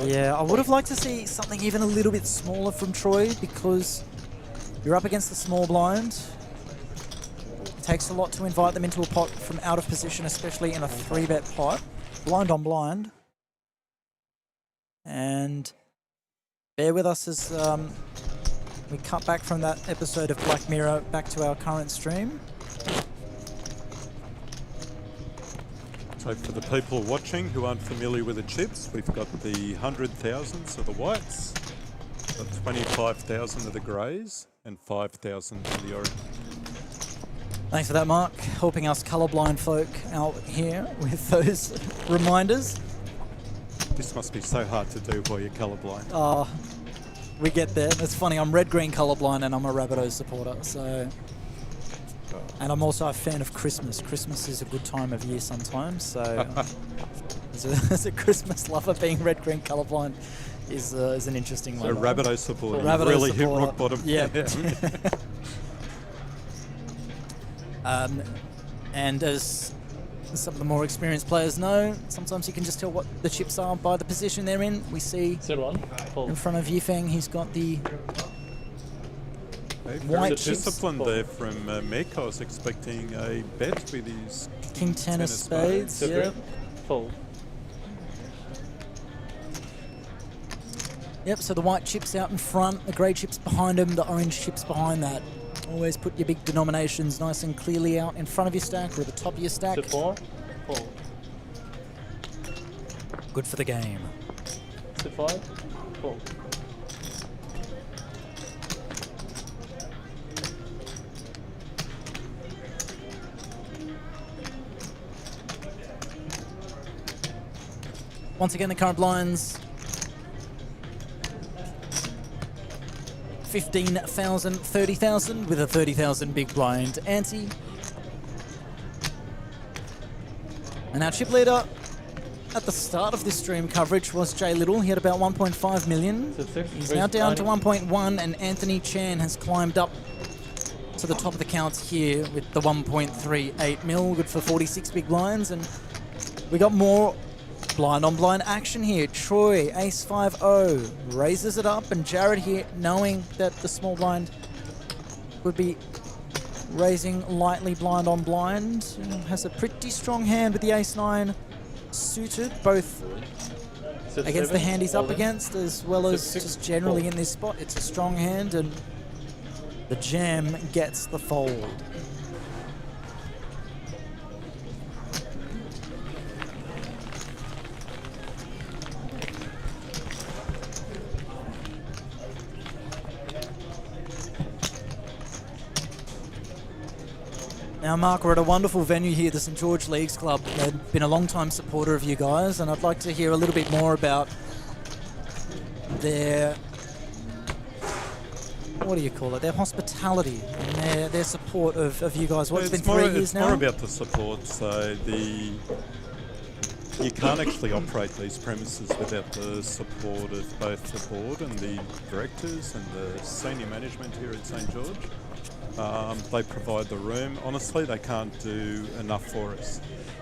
Yeah, I would have liked to see something even a little bit smaller from Troy because you're up against the small blind. It takes a lot to invite them into a pot from out of position, especially in a 3-bet pot. Blind on blind. And bear with us as we cut back from that episode of Black Mirror back to our current stream. So for the people watching who aren't familiar with the chips, we've got the 100,000s of the whites, got 25,000 of the greys, and 5,000 of the orange. Thanks for that, Mark. Helping us colourblind folk out here with those reminders. This must be so hard to do while you're colourblind. We get there. It's funny, I'm red-green colourblind and I'm a Rabbitohs supporter, so... And I'm also a fan of Christmas. Christmas is a good time of year sometimes, so... as a Christmas lover, being red-green colourblind is an interesting one. So Rabbitohs supporter, Rabbitohs really supporter. hit rock bottom. Yeah. And as some of the more experienced players know, sometimes you can just tell what the chips are by the position they're in. We see in front of Yifeng, he's got the Very chips. disciplined there from Mick. I was expecting a bet with his King 10 of spades. Yeah. Yep, so the white chips out in front, the grey chips behind him, the orange chips behind that. Always put your big denominations nice and clearly out in front of your stack or at the top of your stack. Good for the game. Once again, the current blinds 15,000, 30,000 with a 30,000 big blind ante. And our chip leader at the start of this stream coverage was Jay Little. He had about 1.5 million. He's now down to 1.1, and Anthony Chan has climbed up to the top of the counts here with the 1.38 mil, good for 46 big blinds. And we got more blind on blind action here. Troy, ace 5-0, raises it up, and Jared here, knowing that the small blind would be raising lightly blind on blind, has a pretty strong hand with the ace-9 suited, both against the hand he's up against as well as just generally in this spot. It's a strong hand, and the jam gets the fold. Now, Mark, we're at a wonderful venue here, the St George Leagues Club. They've been a long-time supporter of you guys, and I'd like to hear a little bit more about their, what do you call it, their hospitality and their support of you guys. What's been 3 years it's now? More about the support. So you can't actually operate these premises without the support of both the board and the directors and the senior management here at St George. They provide the room. Honestly, they can't do enough for us.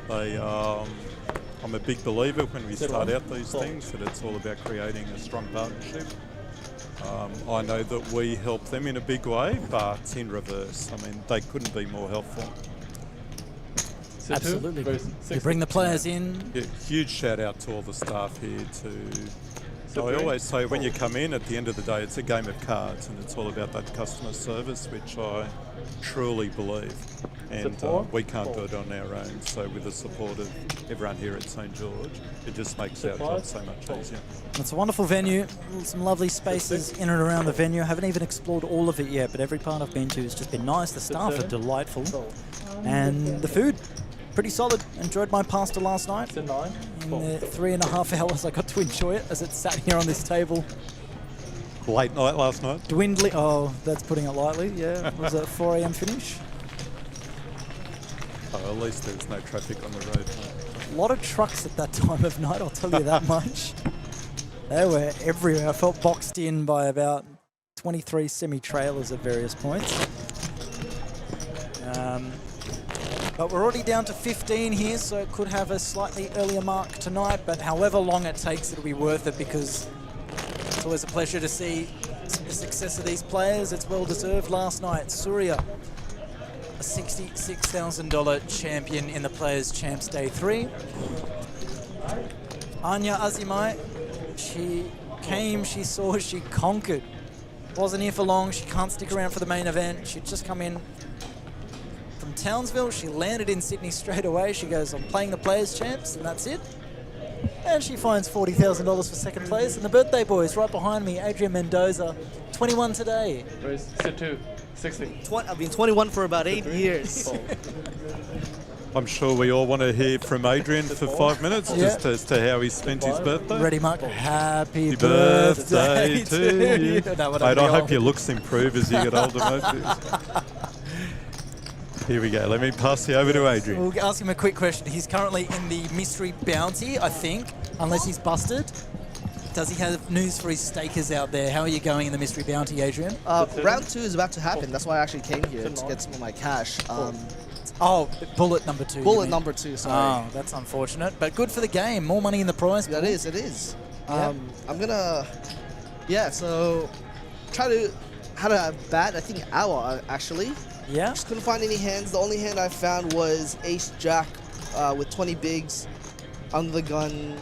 I'm a big believer when we start out these things that it's all about creating a strong partnership. I know that we help them in a big way, but in reverse. I mean, they couldn't be more helpful. Absolutely. You bring the players in. Yeah, huge shout out to all the staff here I always say when you come in, at the end of the day, it's a game of cards, and it's all about that customer service, which I truly believe. And we can't do it on our own. So with the support of everyone here at St George, it just makes our job so much easier. It's a wonderful venue, some lovely spaces in and around the venue. I haven't even explored all of it yet, but every part I've been to has just been nice. The staff are delightful, and the food, pretty solid. Enjoyed my pasta last night. In the 3.5 hours I got to enjoy it as it sat here on this table. Late night last night? Dwindling, oh, that's putting it lightly, yeah. Was it a 4 a.m. finish? Oh, at least there's no traffic on the road. A lot of trucks at that time of night, I'll tell you that much. They were everywhere. I felt boxed in by about 23 semi-trailers at various points. But we're already down to 15 here, so it could have a slightly earlier mark tonight, but however long it takes, it'll be worth it, because it's always a pleasure to see the success of these players. It's well deserved. Last night, Surya, a $66,000 champion in the Players' Champs Day 3. Anya Azimai, she came, she saw, she conquered. Wasn't here for long. She can't stick around for the main event. She'd just come in from Townsville. She landed in Sydney straight away. She goes, I'm playing the Players' Champs, and that's it. And she finds $40,000 for second place. And the birthday boys right behind me, Adrian Mendoza, 21 today. Sit 2, 60. I've been 21 for about 8 years. I'm sure we all want to hear from Adrian for 5 minutes, just as to how he spent his birthday. Ready, Mark? Happy birthday to you. No, mate, I hope your looks improve as you get older, mate. Here we go. Let me pass you over to Adrian. We'll ask him a quick question. He's currently in the Mystery Bounty, I think, unless he's busted. Does he have news for his stakers out there? How are you going in the Mystery Bounty, Adrian? Round 2 is about to happen. That's why I actually came here, to get some of my cash. Oh, bullet number 2. Bullet number 2, sorry. Oh, that's unfortunate. But good for the game. More money in the prize pool. It is. Yeah. I'm gonna... Yeah, so... Had a bad, I think, hour, actually. Yeah? Just couldn't find any hands. The only hand I found was Ace-Jack with 20 bigs under the gun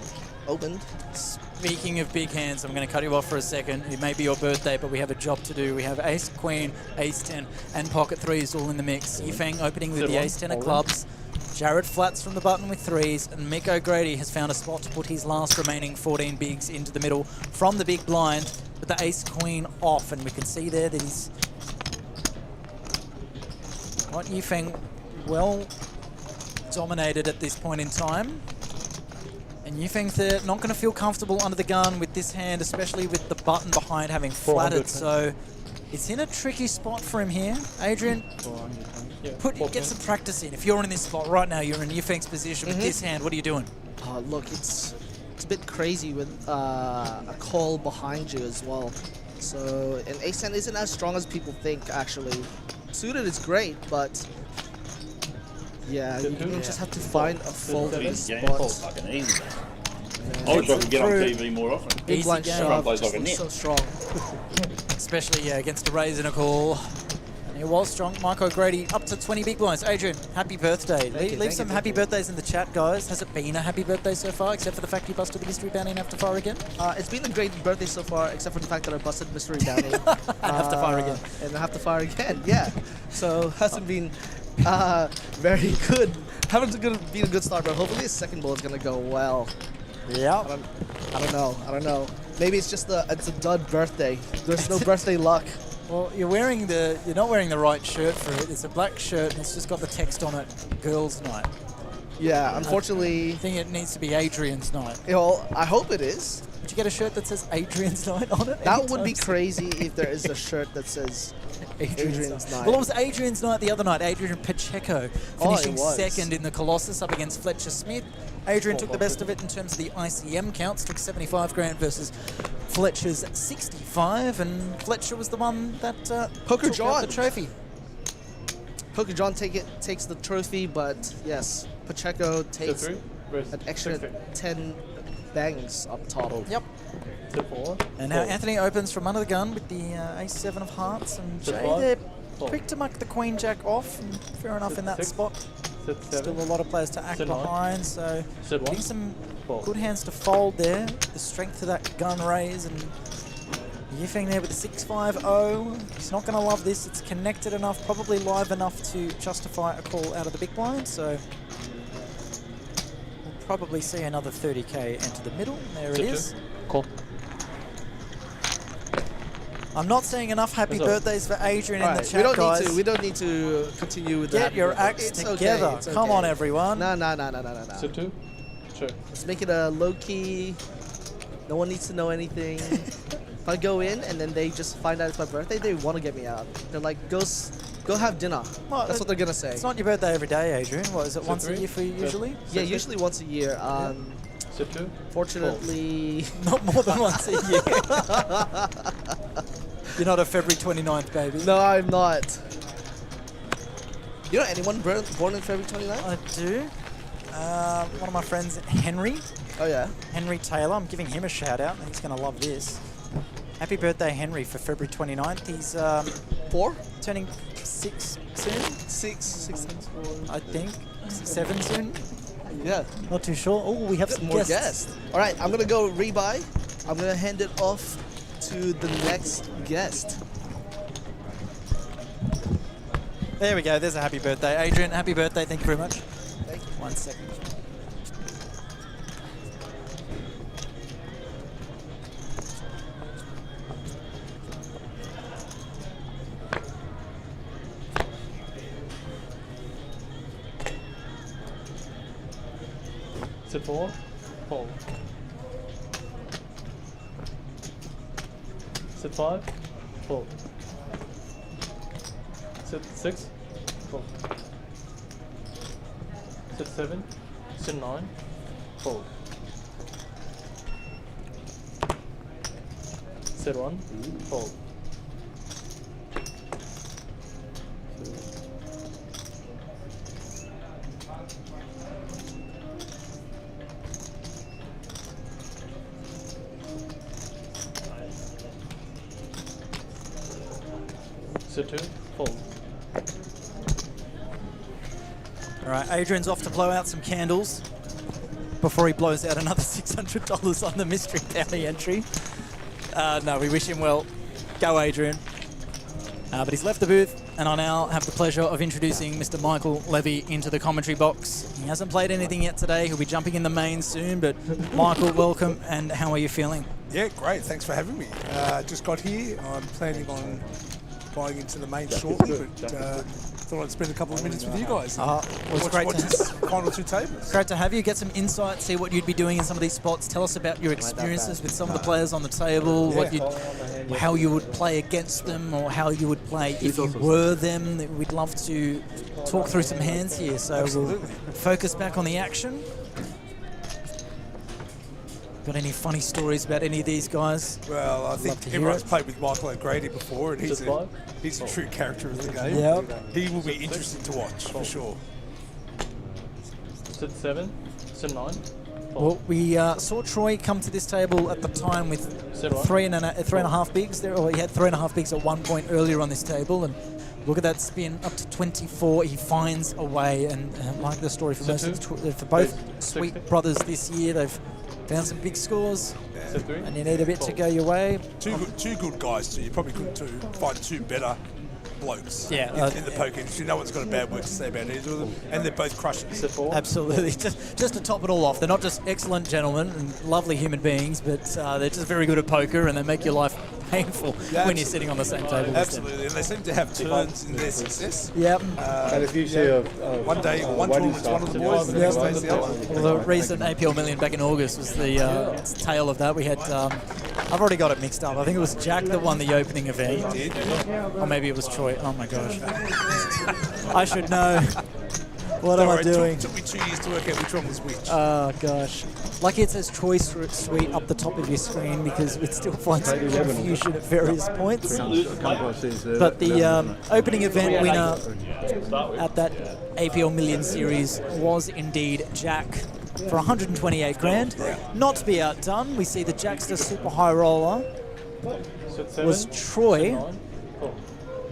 opened. Speaking of big hands, I'm going to cut you off for a second. It may be your birthday, but we have a job to do. We have Ace Queen, Ace 10, and Pocket 3s all in the mix. Yifeng opening with the Ace 10 of clubs. Jared flats from the button with 3s, and Mick O'Grady has found a spot to put his last remaining 14 bigs into the middle from the big blind with the Ace Queen off. And we can see there that he's got Yifeng well dominated at this point in time. And Yifeng's not going to feel comfortable under the gun with this hand, especially with the button behind having flatted. So It's in a tricky spot for him here. Adrian, Yeah, get some practice in. If you're in this spot right now, you're in Yifeng's position with this hand. What are you doing? Look, it's a bit crazy with a call behind you as well. So an ace hand isn't as strong as people think. Actually, suited is great, but yeah, you just have to find a folding spot. Fucking easy. I wish I could get on TV more often. Big blind Easy shove game. just looks so strong. Especially against a raise and a call. And it was strong. Marco Grady up to 20 big blinds. Adrian, happy birthday. Leave some happy birthdays in the chat, guys. Has it been a happy birthday so far, except for the fact you busted the mystery bounty and have to fire again? It's been a great birthday so far, except for the fact that I busted mystery bounty. And have to fire again. And I have to fire again, yeah. So hasn't been very good. Haven't been a good start, but hopefully his second ball is gonna go well. Yeah. I don't know. Maybe it's just it's a dud birthday. There's no birthday luck. Well, you're not wearing the right shirt for it. It's a black shirt and it's just got the text on it, Girls' Night. Yeah, unfortunately. I think it needs to be Adrian's Night. I hope it is. Would you get a shirt that says Adrian's Night on it? That would be crazy if there is a shirt that says Adrian's Night. Well, it was Adrian's Night the other night. Adrian Pacheco finishing was. second in the Colossus up against Fletcher Smith. Adrian took the best of it in terms of the ICM counts, took 75 grand versus Fletcher's 65, and Fletcher was the one that Poker took out John. the trophy. Poker John takes the trophy, but yes, Pacheco takes an extra 10 bangs up top. Yep. And now Anthony opens from under the gun with the ace-7 of hearts, and Jay there quick to muck the queen jack off, and fair enough in that spot. Still a lot of players to act behind, so getting some good hands to fold there. The strength of that gun raise, and Yifeng there with the 6-5-0. He's not going to love this. It's connected enough, probably live enough to justify a call out of the big blind, so we'll probably see another 30k enter the middle. There it is. Cool. I'm not seeing enough happy birthdays for Adrian in the chat, guys. We don't need to continue with that. Get your acts together. Okay, Come on, everyone. No. Sit two? Sure. Let's make it a low-key. No one needs to know anything. If I go in and then they just find out it's my birthday, they want to get me out. They're like, go have dinner. Well, that's what they're gonna say. It's not your birthday every day, Adrian. What is it, once a year for you usually? Yeah, usually once a year. Sit two? Fortunately, Not more than once a year. You're not a February 29th baby. no, I'm not. You know anyone born in February 29th? I do. One of my friends, Henry. Oh yeah. Henry Taylor. I'm giving him a shout out. He's going to love this. Happy birthday, Henry, for February 29th. He's 4? turning 6 soon, 6 times 4. I think. 7 soon. Yeah. Not too sure. Oh, we have some More guests. guests. All right, I'm gonna go rebuy. I'm gonna hand it off to the next guest. There we go. There's a happy birthday. Adrian, happy birthday. Thank you very much. Thank you. 1 second. Sit four? Fold. Sit five? Fold. Sit six? Fold. Sit seven? Sit nine? Fold. Sit one? Fold. Sit two? Fold. All right, Adrian's off to blow out some candles before he blows out another $600 on the mystery bounty entry. No, we wish him well. Go, Adrian. But he's left the booth, and I now have the pleasure of introducing Mr. Michael Levy into the commentary box. He hasn't played anything yet today. He'll be jumping in the main soon, but Michael, welcome, and how are you feeling? Yeah, great. Thanks for having me. Just got here. I'm planning on going into the main shortly, but thought I'd spend a couple of minutes with you guys. It was great watch to, this final two tables. great to have you. Get some insight, see what you'd be doing in some of these spots. Tell us about your experiences with some of the players on the table, how you would play against them, or how you would play if you were them. We'd love to talk through some hands here. So we'll focus back on the action. Got any funny stories about any of these guys? Well, I Love to think hear everyone's it. played with Michael O'Grady before, and he's a true character of the game. Yep. He will be interesting to watch, for sure. Sit 7, sit 9. Well, we saw Troy come to this table at the time with three and a half bigs. There, or he had 3.5 bigs at one point earlier on this table, and look at that spin up to 24. He finds a way, and like the story for both Sweet brothers this year, they've found some big scores, Sit 3. and you need a bit to go your way. Two good guys, too. You probably couldn't find two better blokes in the poker industry. No one's got a bad word to say about either of them, and they're both crushing. Sit 4. Absolutely. Just to top it all off, they're not just excellent gentlemen and lovely human beings, but they're just very good at poker, and they make your life painful when you're sitting on the same table. Absolutely, and they seem to have turns in their success. Yep. And if you see One day, one tournament's one of the boys, the next day's the other one. Well, the recent APL Million back in August was the tail of that. We had, I've already got it mixed up. I think it was Jack that won the opening event. Or maybe it was Troy. Oh my gosh. I should know. What am I doing? It took me 2 years to work out which one was which. Oh gosh. Lucky it says Choice Suite up the top of your screen, because it still finds some confusion at various points. But the opening event winner at that APL Million Series was indeed Jack for 128 grand. Not to be outdone, we see the Jackster Super High Roller Sit 7. was Troy. 9.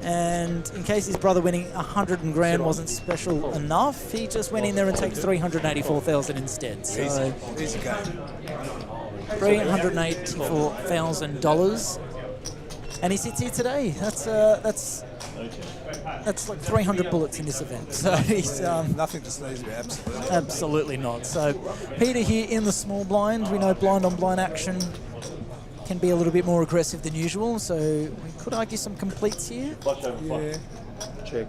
And in case his brother winning 100 grand wasn't special enough, he just went in there and takes 384,000 instead. So Easy game. $384,000, and he sits here today. That's like 300 bullets in this event. So he's Nothing to sneeze about, absolutely. absolutely not. So Peter here in the small blind. We know blind on blind action can be a little bit more aggressive than usual, so we could argue some completes here. Flush over flush. check.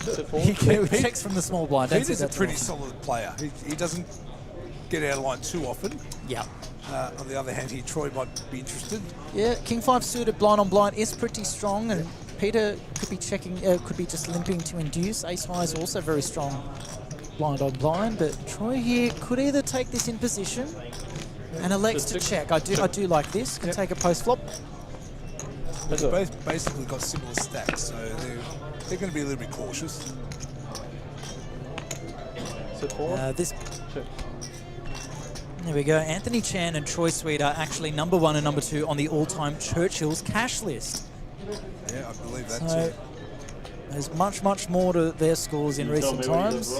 Sit 4. He checks from the small blind. Don't Peter's say a that pretty too solid player. He doesn't get out of line too often. often. Yeah. On the other hand, Troy might be interested. Yeah, King 5 suited blind on blind is pretty strong, and Peter could be checking, could be just limping to induce. Ace high is also very strong blind on blind, but Troy here could either take this in position and elects to check. I do like this. Can take a post flop. They've both basically got similar stacks, so they're going to be a little bit cautious. Sit 4. This. Check. There we go. Anthony Chan and Troy Sweet are actually number 1 and number 2 on the all-time Churchill's cash list. Yeah, I believe that So too. there's much more to their scores in recent times.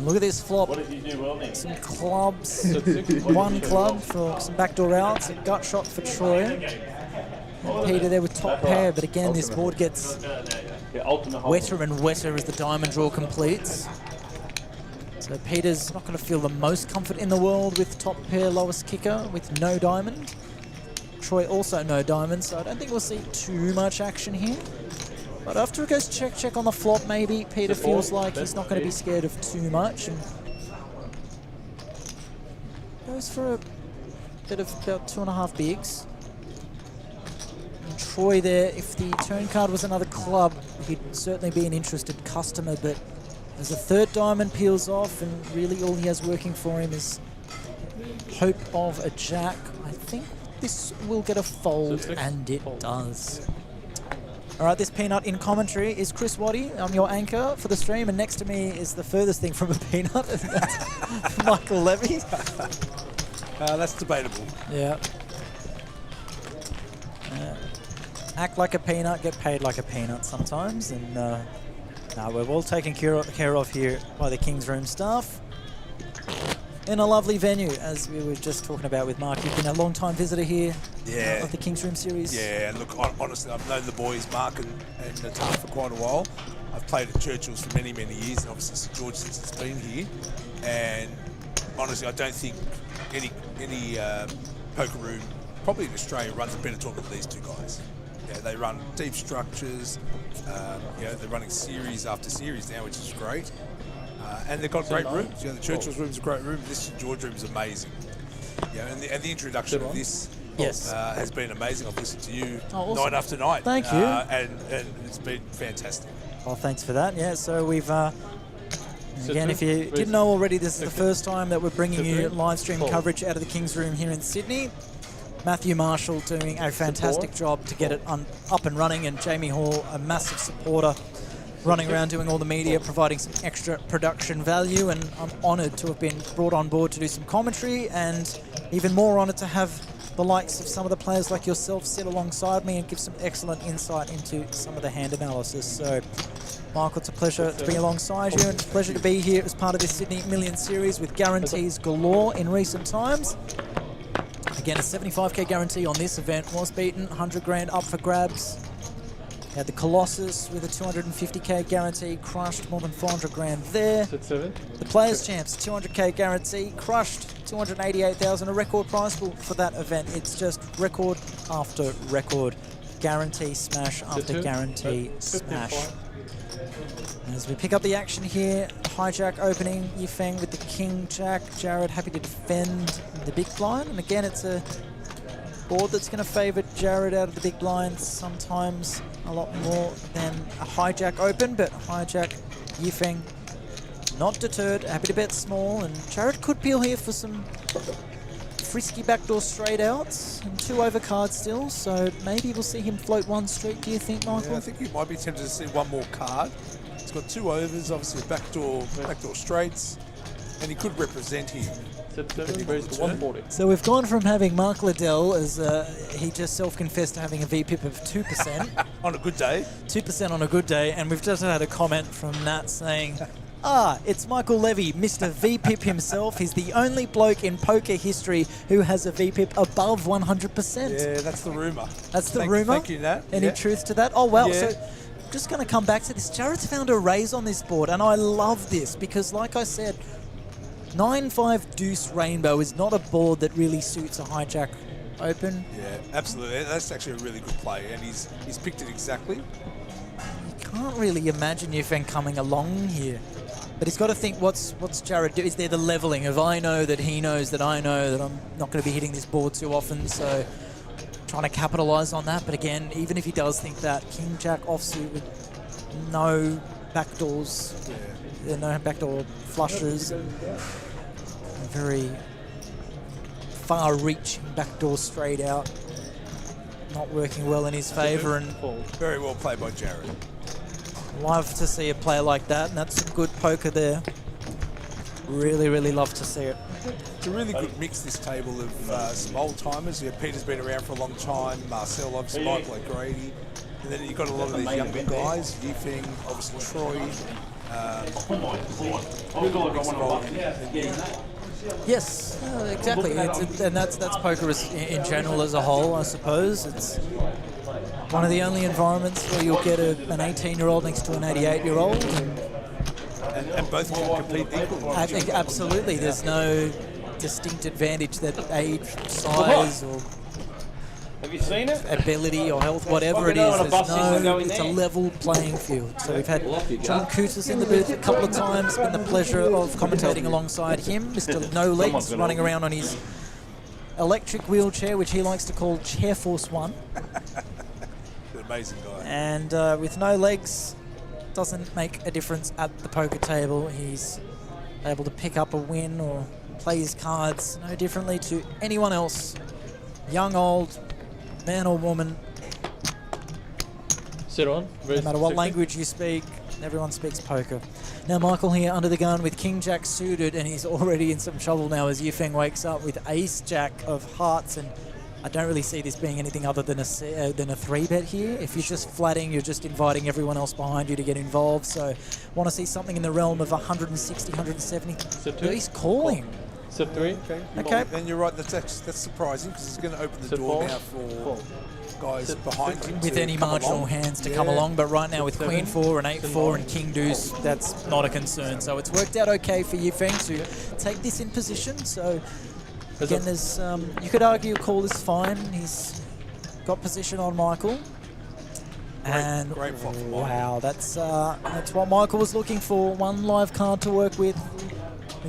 Look at this flop. What did you do well then? Some clubs. Sit 6. One club for some backdoor outs. A gut shot for Troy. And Peter there with top pair, but again this board gets Yeah, ultimate hole. wetter and wetter as the diamond draw completes. So Peter's not going to feel the most comfort in the world with top pair lowest kicker with no diamond. Troy also no diamond, so I don't think we'll see too much action here. But after it goes check on the flop, maybe Peter feels like he's not going to be scared of too much and goes for a bit of about 2.5 bigs. And Troy there, if the turn card was another club, he'd certainly be an interested customer, but as the third diamond peels off and really all he has working for him is hope of a jack, I think this will get a fold, and it does. All right, this peanut in commentary is Chris Waddy. I'm your anchor for the stream, and next to me is the furthest thing from a peanut, and that's Michael Levy. That's debatable. Yeah. Act like a peanut, get paid like a peanut sometimes, and we're well taken care of here by the King's Room staff. In a lovely venue, as we were just talking about with Mark. You've been a long-time visitor here of the King's Room series. Yeah, look, honestly, I've known the boys, Mark and Natar, for quite a while. I've played at Churchill's for many years, and obviously St George since it's been here. And honestly, I don't think any poker room, probably in Australia, runs a better tournament than these two guys. they run deep structures. They're running series after series now, which is great. And they've got great rooms. The Churchill's room's a great room. This St George room's amazing. And the introduction of this has been amazing. I've listened to you night after night. Thank you. And it's been fantastic. Well, thanks for that. Yeah, so we've... Again, if you didn't know already, this is the first time that we're bringing you live stream coverage out of the King's Room here in Sydney. Matthew Marshall doing a fantastic job to get it up and running, and Jamie Hall, a massive supporter, running around doing all the media, providing some extra production value, and I'm honoured to have been brought on board to do some commentary, and even more honoured to have the likes of some of the players like yourself sit alongside me and give some excellent insight into some of the hand analysis. So, Michael, it's a pleasure to be alongside you, and it's a pleasure to be here as part of this Sydney Million Series with guarantees galore in recent times. Again, a 75k guarantee on this event was beaten, 100 grand up for grabs. We had the Colossus with a 250k guarantee, crushed more than 400 grand there. The Players Champs, 200k guarantee, crushed 288,000, a record prize pool for that event. It's just record after record, guarantee smash after guarantee smash. As we pick up the action here, hijack opening, Yifeng with the King Jack, Jared happy to defend the big blind, and again it's a board that's going to favour Jared out of the big blind, sometimes a lot more than a hijack open, but hijack, Yifeng not deterred, happy to bet small, and Jared could peel here for some frisky backdoor straight outs and 2 overcards still, so maybe we'll see him float 1 straight, do you think, Michael? Yeah, I think you might be tempted to see 1 more card. He's got 2 overs, obviously backdoor straights, and he could represent him. So we've gone from having Mark Liddell as he just self-confessed to having a VPIP of 2%. On a good day. 2% on a good day, and we've just had a comment from Nat saying, it's Michael Levy, Mr. VPIP himself. He's the only bloke in poker history who has a VPIP above 100%. Yeah, that's the rumour. That's the rumour? Thank you, Nat. Any truth to that? Oh, wow. Yeah. So just going to come back to this. Jared's found a raise on this board, and I love this because, like I said, 9-5 deuce rainbow is not a board that really suits a hijack open. Yeah, absolutely. That's actually a really good play, and he's picked it exactly. You can't really imagine Yifeng coming along here. But he's got to think, what's Jared do? Is there the leveling of I know that he knows that I know that I'm not going to be hitting this board too often, so trying to capitalise on that. But again, even if he does think that, King Jack offsuit with no backdoors, no backdoor flushes, very far-reaching backdoor straight out, not working well in his favour, and very well played by Jared. Love to see a player like that, and that's some good poker there. Really, really love to see it. It's a really good mix, this table, of some old-timers. Yeah, Peter's been around for a long time, Marcel, obviously, Michael O'Grady. And then you've got a lot of these younger guys, Yifeng, obviously Troy. Yes, exactly. And that's poker in general as a whole, I suppose. It's one of the only environments where you'll get an 18-year-old next to an 88-year-old. And both can compete equally. I think absolutely. There's no distinct advantage that age, size, or Have you seen it? ability or health, whatever it is. It's a level playing field. So we've had John Koutis in the booth a couple of times. Been the pleasure of commentating alongside him. Mr. No Legs running around on his electric wheelchair, which he likes to call Chair Force 1. An amazing guy. And with no legs, doesn't make a difference at the poker table. He's able to pick up a win or play his cards no differently to anyone else. Young, old, man or woman. Sit on. No matter what language you speak, everyone speaks poker. Now Michael here under the gun with King Jack suited, and he's already in some trouble now as Yifeng wakes up with Ace Jack of hearts, and I don't really see this being anything other than a 3-bet here. If you're just flatting, you're just inviting everyone else behind you to get involved. So want to see something in the realm of 160, 170. He's calling. Sit 3. Okay. And you're right, that's surprising because it's going to open the door now for guys behind him. With any marginal hands to come along, but right now with Queen 4 and 8-4 and King Deuce, that's not a concern. So it's worked out okay for Yifeng to take this in position. So again, there's you could argue call is fine. He's got position on Michael. And great flop for Michael. wow, that's what Michael was looking for. One live card to work with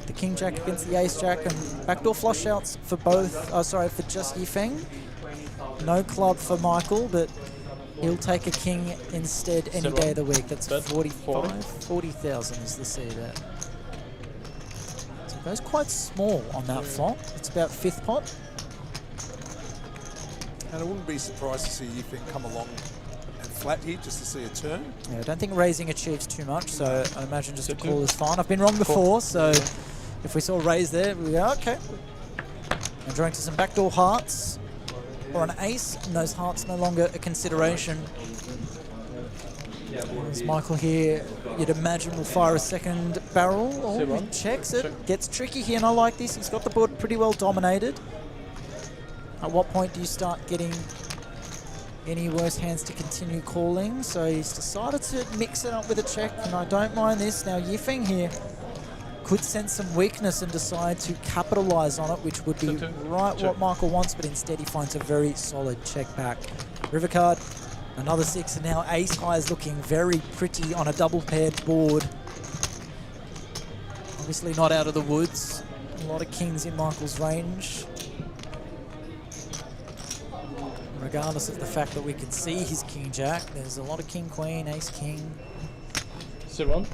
the King Jack against the Ace Jack, and backdoor flush outs for both. Oh, sorry, for just Yifeng. No club for Michael, but he'll take a king instead any day of the week. That's 40,000 is the C there. So it goes quite small on that flop. It's about 5th pot. And I wouldn't be surprised to see Yifeng come along and flat here just to see a turn. Yeah, I don't think raising achieves too much, so I imagine just a call is fine. I've been wrong before, so if we saw raise there, we go, okay. And drawing to some backdoor hearts or an ace, and those hearts no longer a consideration. As Michael here, you'd imagine will fire a second barrel. Oh, he checks it. Gets tricky here, and I like this. He's got the board pretty well dominated. At what point do you start getting any worse hands to continue calling? So he's decided to mix it up with a check, and I don't mind this. Now Yifeng here could sense some weakness and decide to capitalize on it, which would be right what Michael wants, but instead he finds a very solid check back. River card, another 6, and now ace high is looking very pretty on a double paired board. Obviously not out of the woods. A lot of kings in Michael's range. Regardless of the fact that we can see his king jack, there's a lot of king queen, ace king, Sit one.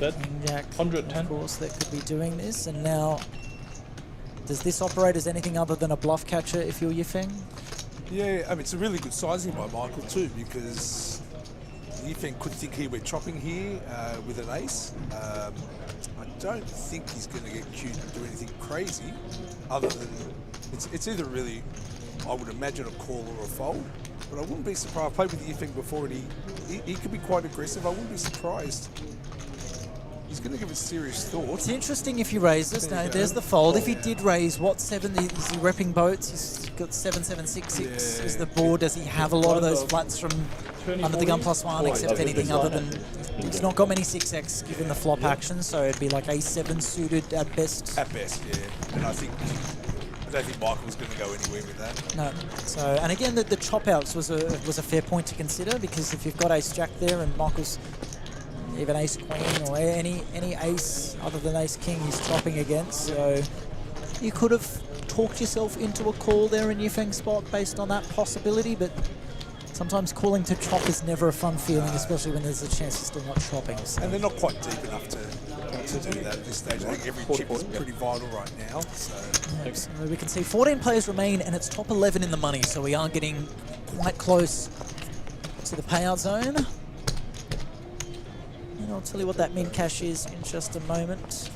Bet. king jack, 110. of course, that could be doing this. And now, does this operate as anything other than a bluff catcher if you're Yifeng? Yeah, I mean, it's a really good sizing by Michael too, because Yifeng could think he went chopping here with an ace. I don't think he's going to get cute and do anything crazy, other than it's either really, I would imagine, a call or a fold. But I wouldn't be surprised. I've played with Yifeng before, and he could be quite aggressive. I wouldn't be surprised. He's going to give it serious thought. It's interesting if you raise this. Now, there's the fold. If he did raise, what 7? Is he repping boats? He's got 7, 7, 6, 6 is the board. Does he have a lot of those flats from under the gun +1, except anything other than... He's not got many 6x given the flop action, so it'd be like A7 suited at best. At best, yeah. And I don't think Michael was going to go anywhere with that. No. So, and again, the chop outs was a fair point to consider, because if you've got ace jack there and Michael's even ace queen or any ace other than ace king he's chopping against, so you could have talked yourself into a call there in Yifeng's spot based on that possibility, but sometimes calling to chop is never a fun feeling, especially when there's a chance you're still not chopping. So. And they're not quite deep enough to do that at this stage. I think every chip is pretty vital right now. So We can see 14 players remain, and it's top 11 in the money, so we are getting quite close to the payout zone. And I'll tell you what that min cash is in just a moment.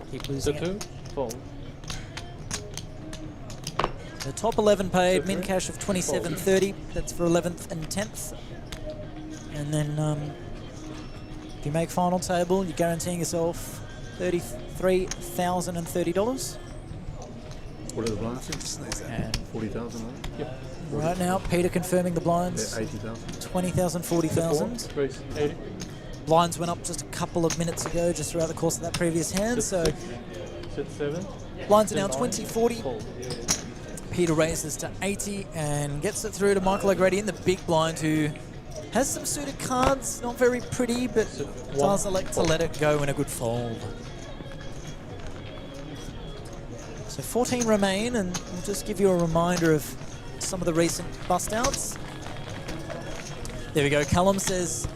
Keep losing it. Fold. The top 11 paid, min cash of 27.30. That's for 11th and 10th. And then if you make final table, you're guaranteeing yourself $33,030. What are the blinds? And 40,000. Yep. right now, Peter confirming the blinds. Yeah, 80,000. 20,000, 40,000. Raise 80. Blinds went up just a couple of minutes ago, just throughout the course of that previous hand. So Sit 7. blinds are now 20, 40. Peter raises to 80 and gets it through to Michael O'Grady in the big blind, who has some suited cards, not very pretty, but does elect to let it go in a good fold. So 14 remain, and we'll just give you a reminder of some of the recent bust outs. There we go. Callum says,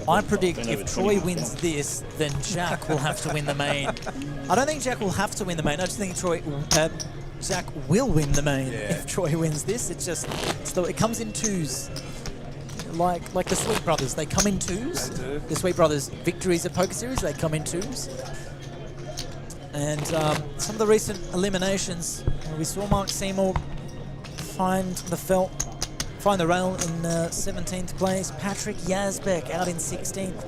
I predict if Troy wins this, then Jack will have to win the main. I don't think Jack will have to win the main. I just think Jack will win the main if Troy wins this. It's just, it comes in twos. Like the Sweet Brothers, they come in twos. The Sweet Brothers victories at Poker Series, they come in twos. And some of the recent eliminations, we saw Mark Seymour find the rail in 17th place. Patrick Yazbek out in 16th.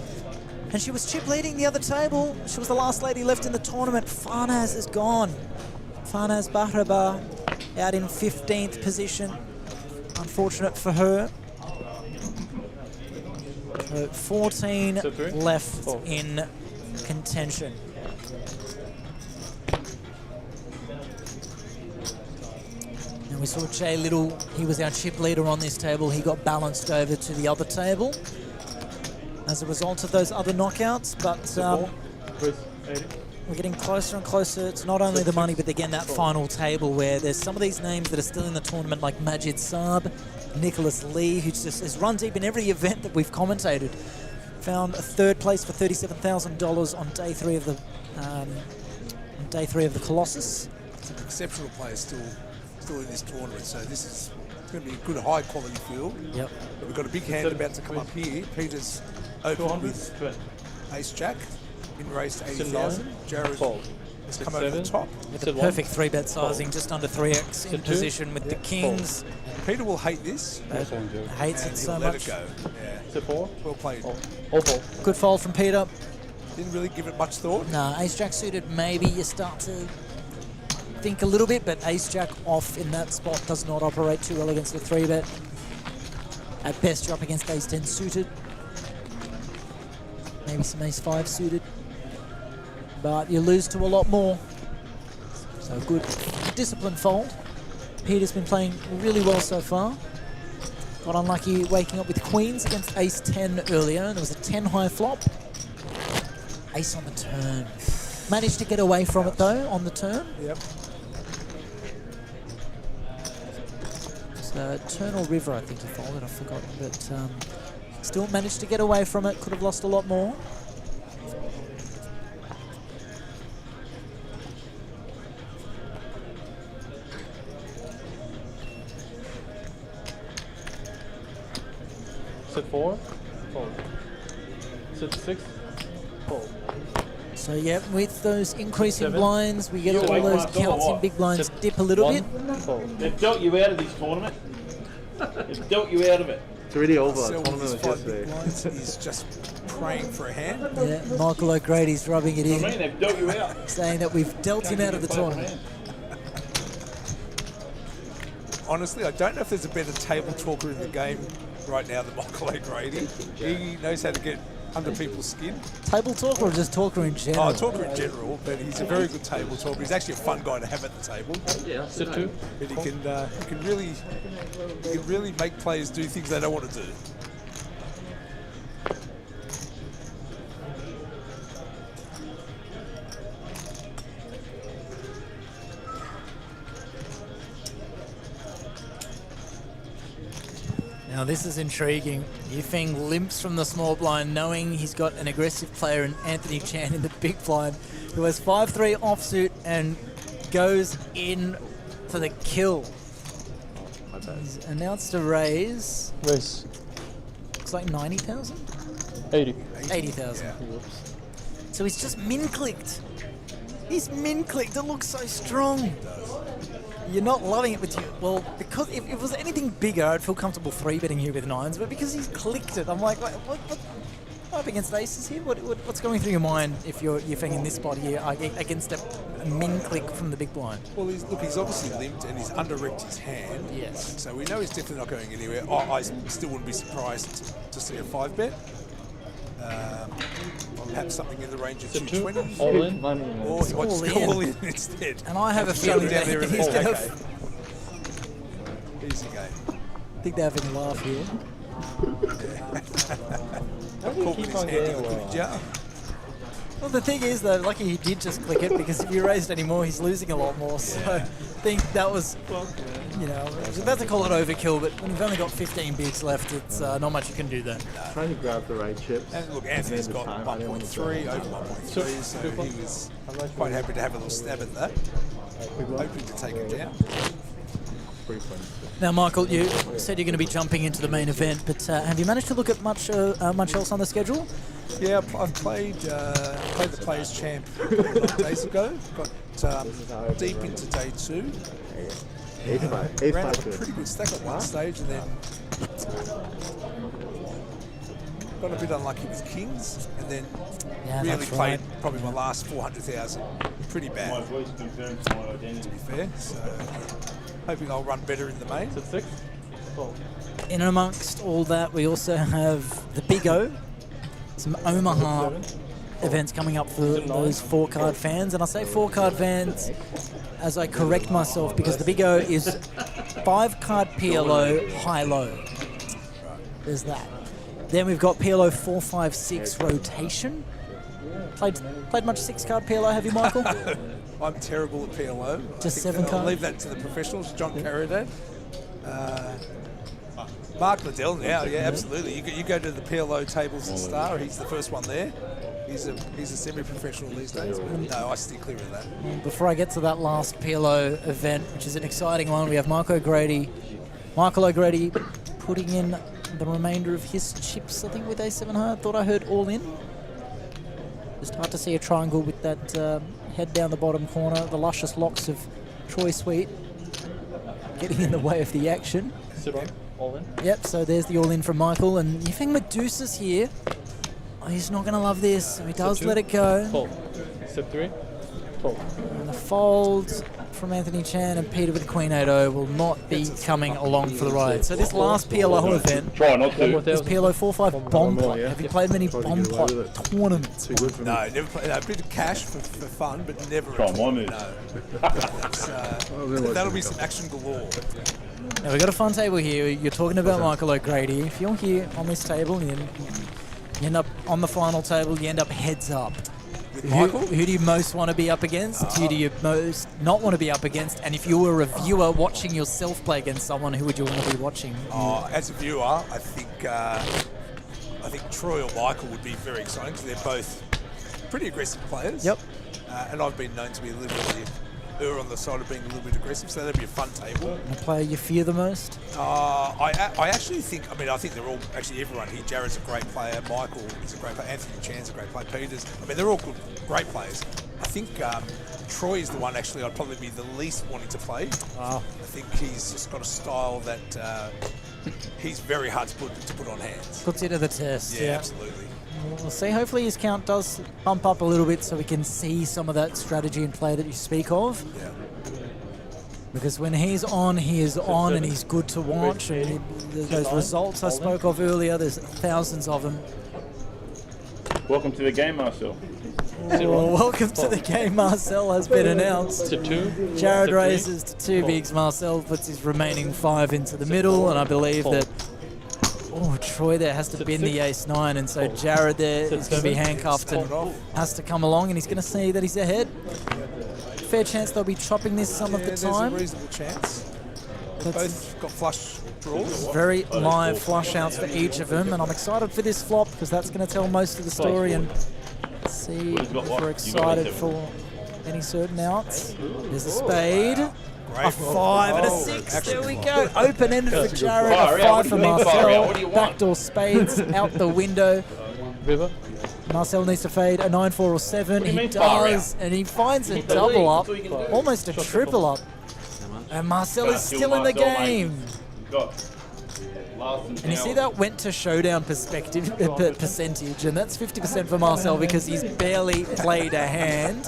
And she was chip leading the other table. She was the last lady left in the tournament. Farnaz is gone. Farnaz Bahraba out in 15th position. Unfortunate for her. 14 left in contention. We saw Jay Little, he was our chip leader on this table. He got balanced over to the other table as a result of those other knockouts. But we're getting closer and closer to not only the money, but again that final table where there's some of these names that are still in the tournament, like Majid Saab, Nicholas Lee, who just has run deep in every event that we've commentated. Found a third place for $37,000 on day three of the Colossus. It's an exceptional player still in this tournament, so this is going to be a good high quality field. Yep. But we've got a big hand about to come up here. Peter's open with Ace Jack in race to 80,000. Jared has come over the top. With a perfect 3-bet sizing, just under 3x in position with the kings. Peter will hate this. Hates it so let much. it go. Yeah. Well played. Good fold from Peter. Didn't really give it much thought. No, Ace Jack suited, maybe you start to think a little bit, but Ace Jack off in that spot does not operate too well against the 3-bet. At best, you're up against Ace 10 suited. Maybe some Ace 5 suited. But you lose to a lot more. So good disciplined fold. Peter's been playing really well so far. Got unlucky waking up with queens against Ace 10 earlier, and there was a 10 high flop. Ace on the turn. Managed to get away from it though on the turn. Yep. So turn or river, I think he folded. I've forgotten, but still managed to get away from it. Could have lost a lot more. Sit 4, fold. Sit 6, fold. So yeah, with those increasing 7. blinds, we get all wake those up, counts in what? big blinds Sit dip a little 1, bit. fold. They've dealt you out of this tournament. They've dealt you out of it. It's already over. So with Tournament his was 5 yesterday. big blinds, he's just praying for a hand. Yeah, Michael O'Grady's rubbing it I in, mean, they've dealt you out. saying that we've dealt him out of the tournament. Honestly, I don't know if there's a better table talker in the game right now than Michael O'Grady. He knows how to get under people's skin. Table talker or just talker in general? Oh, talker in general, but he's a very good table talker. He's actually a fun guy to have at the table. Sit 2. But he can really make players do things they don't want to do. Now this is intriguing. Yifeng limps from the small blind, knowing he's got an aggressive player in Anthony Chan in the big blind, who has 5-3 offsuit and goes in for the kill. He's announced a raise. Raise. Looks like 90,000? 80. 80,000. So he's just min-clicked. He's min-clicked. It looks so strong. You're not loving it with you. Well, because if it was anything bigger, I'd feel comfortable 3-betting here with 9s, but because he's clicked it, I'm like, what up against aces here? What's going through your mind if you're thinking this spot here against a min click from the big blind? Well, he's obviously limped and he's under-wrecked his hand. Yes. So we know he's definitely not going anywhere. I still wouldn't be surprised to see a 5-bet. Perhaps something in the range of 220. All in. Or he might just go all in instead. And I have a Shut feeling him down there that and he's fold. going Okay. to... Easy game. I think they're having a laugh here. Caught with his hand in the cookie jar. Well, the thing is, though, lucky he did just click it, because if you raised any more, he's losing a lot more. So I think that was, you know, I was about to call it overkill, but when you've only got 15 bigs left, it's not much you can do there. Trying to grab the right chips. And look, Anthony's got 1.3, over 1.3, so he was quite happy to have a little stab at that. Hoping to take it down. Frequent. Now, Michael, you said you're going to be jumping into the main event, but have you managed to look at much else on the schedule? Yeah, I've played the Players Champ a couple of days ago. Got deep into day 2. Ran up a pretty good stack at one stage, and then got a bit unlucky with Kings, and then really played probably my last 400,000 pretty bad, to be fair. So hoping I'll run better in the main. Sit 6. Fold. In amongst all that, we also have the Big O, some Omaha events coming up for those 4-card fans. And I say 4-card fans as I correct myself, because the Big O is 5-card PLO high-low. There's that. Then we've got PLO 4-5-6 rotation. Played much 6-card PLO, have you, Michael? I'm terrible at PLO. Just I think 7 I'll card? leave that to the professionals, John Carradine. Mark Liddell now, yeah, absolutely. You go to the PLO tables at Star, he's the first one there. He's a semi-professional these days. But no, I steer clear of that. Before I get to that last PLO event, which is an exciting one, we have Michael O'Grady putting in the remainder of his chips, I think, with A7 high. I thought I heard all in. Just hard to see a triangle with that head down the bottom corner, the luscious locks of Troy Sweet getting in the way of the action. Sit on. All in. Yep, so there's the all-in from Michael, and you think Medusa's here. Oh, he's not going to love this, so he does two. let it go. Fold. Step 3. Fold. And the fold from Anthony Chan and Peter with Queen 8-0 will not be coming along for the ride. So this last PLO event Try not to. is PLO 4-5 Bomb Pot. yeah. Have you played many Try to Bomb get away Pot with it. tournaments? Too good for me. No, never played. A bit of cash for fun, but never. Try my move. No. That's, that'll be some action galore. Now we've got a fun table here. You're talking about Michael O'Grady. If you're here on this table and you end up on the final table, you end up heads up. With Michael? Who do you most want to be up against? Who do you most not want to be up against? And if you were a viewer watching yourself play against someone, who would you want to be watching? As a viewer, I think Troy or Michael would be very exciting because they're both pretty aggressive players. Yep. And I've been known to be a little bit on the side of being a little bit aggressive, so that'd be a fun table. The player you fear the most? I actually think, I think they're all, actually everyone here. Jared's a great player, Michael is a great player, Anthony Chan's a great player, Peters, they're all great players. I think Troy is the one actually I'd probably be the least wanting to play. I think he's just got a style that he's very hard to put on hands. Puts you to the test. Yeah, absolutely. We'll see. Hopefully his count does bump up a little bit so we can see some of that strategy and play that you speak of. Yeah. Because when he's on, he is on and he's good to watch. And those results I spoke of earlier, there's thousands of them. Welcome to the game, Marcel. Welcome to the game, Marcel has been announced. Step 2. Jared Step raises to 2 bigs. Marcel puts his remaining 5 into the middle, and I believe that Troy there has to bin the ace-9, and so Jared there is going to be handcuffed and has to come along, and he's going to see that he's ahead. Fair chance they'll be chopping this some of the time. There's a reasonable chance. They've both got flush draws. Very live flush outs for each of them, and I'm excited for this flop because that's going to tell most of the story and see if we're excited for any certain outs. There's a spade. A 5 and a 6. There we go. Open-ended for Jared. A 5 for Marcel. Backdoor spades out the window. River. Marcel needs to fade a 9, 4, or 7. He does, and he finds a double up, almost a triple up. And Marcel is still in the game. And you see that went to showdown percentage, and that's 50% for Marcel because he's barely played a hand.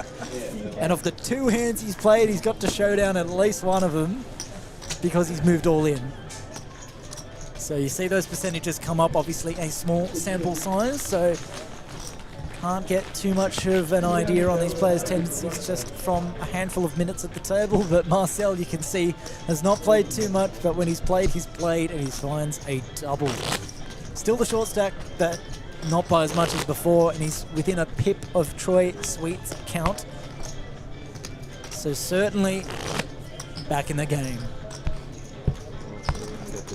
And of the 2 hands he's played, he's got to showdown at least one of them because he's moved all in. So you see those percentages come up, obviously a small sample size, so can't get too much of an idea on these players' tendencies just from a handful of minutes at the table. But Marcel, you can see, has not played too much, but when he's played, and he finds a double. Still the short stack, but not by as much as before, and he's within a pip of Troy Sweet's count. So certainly back in the game.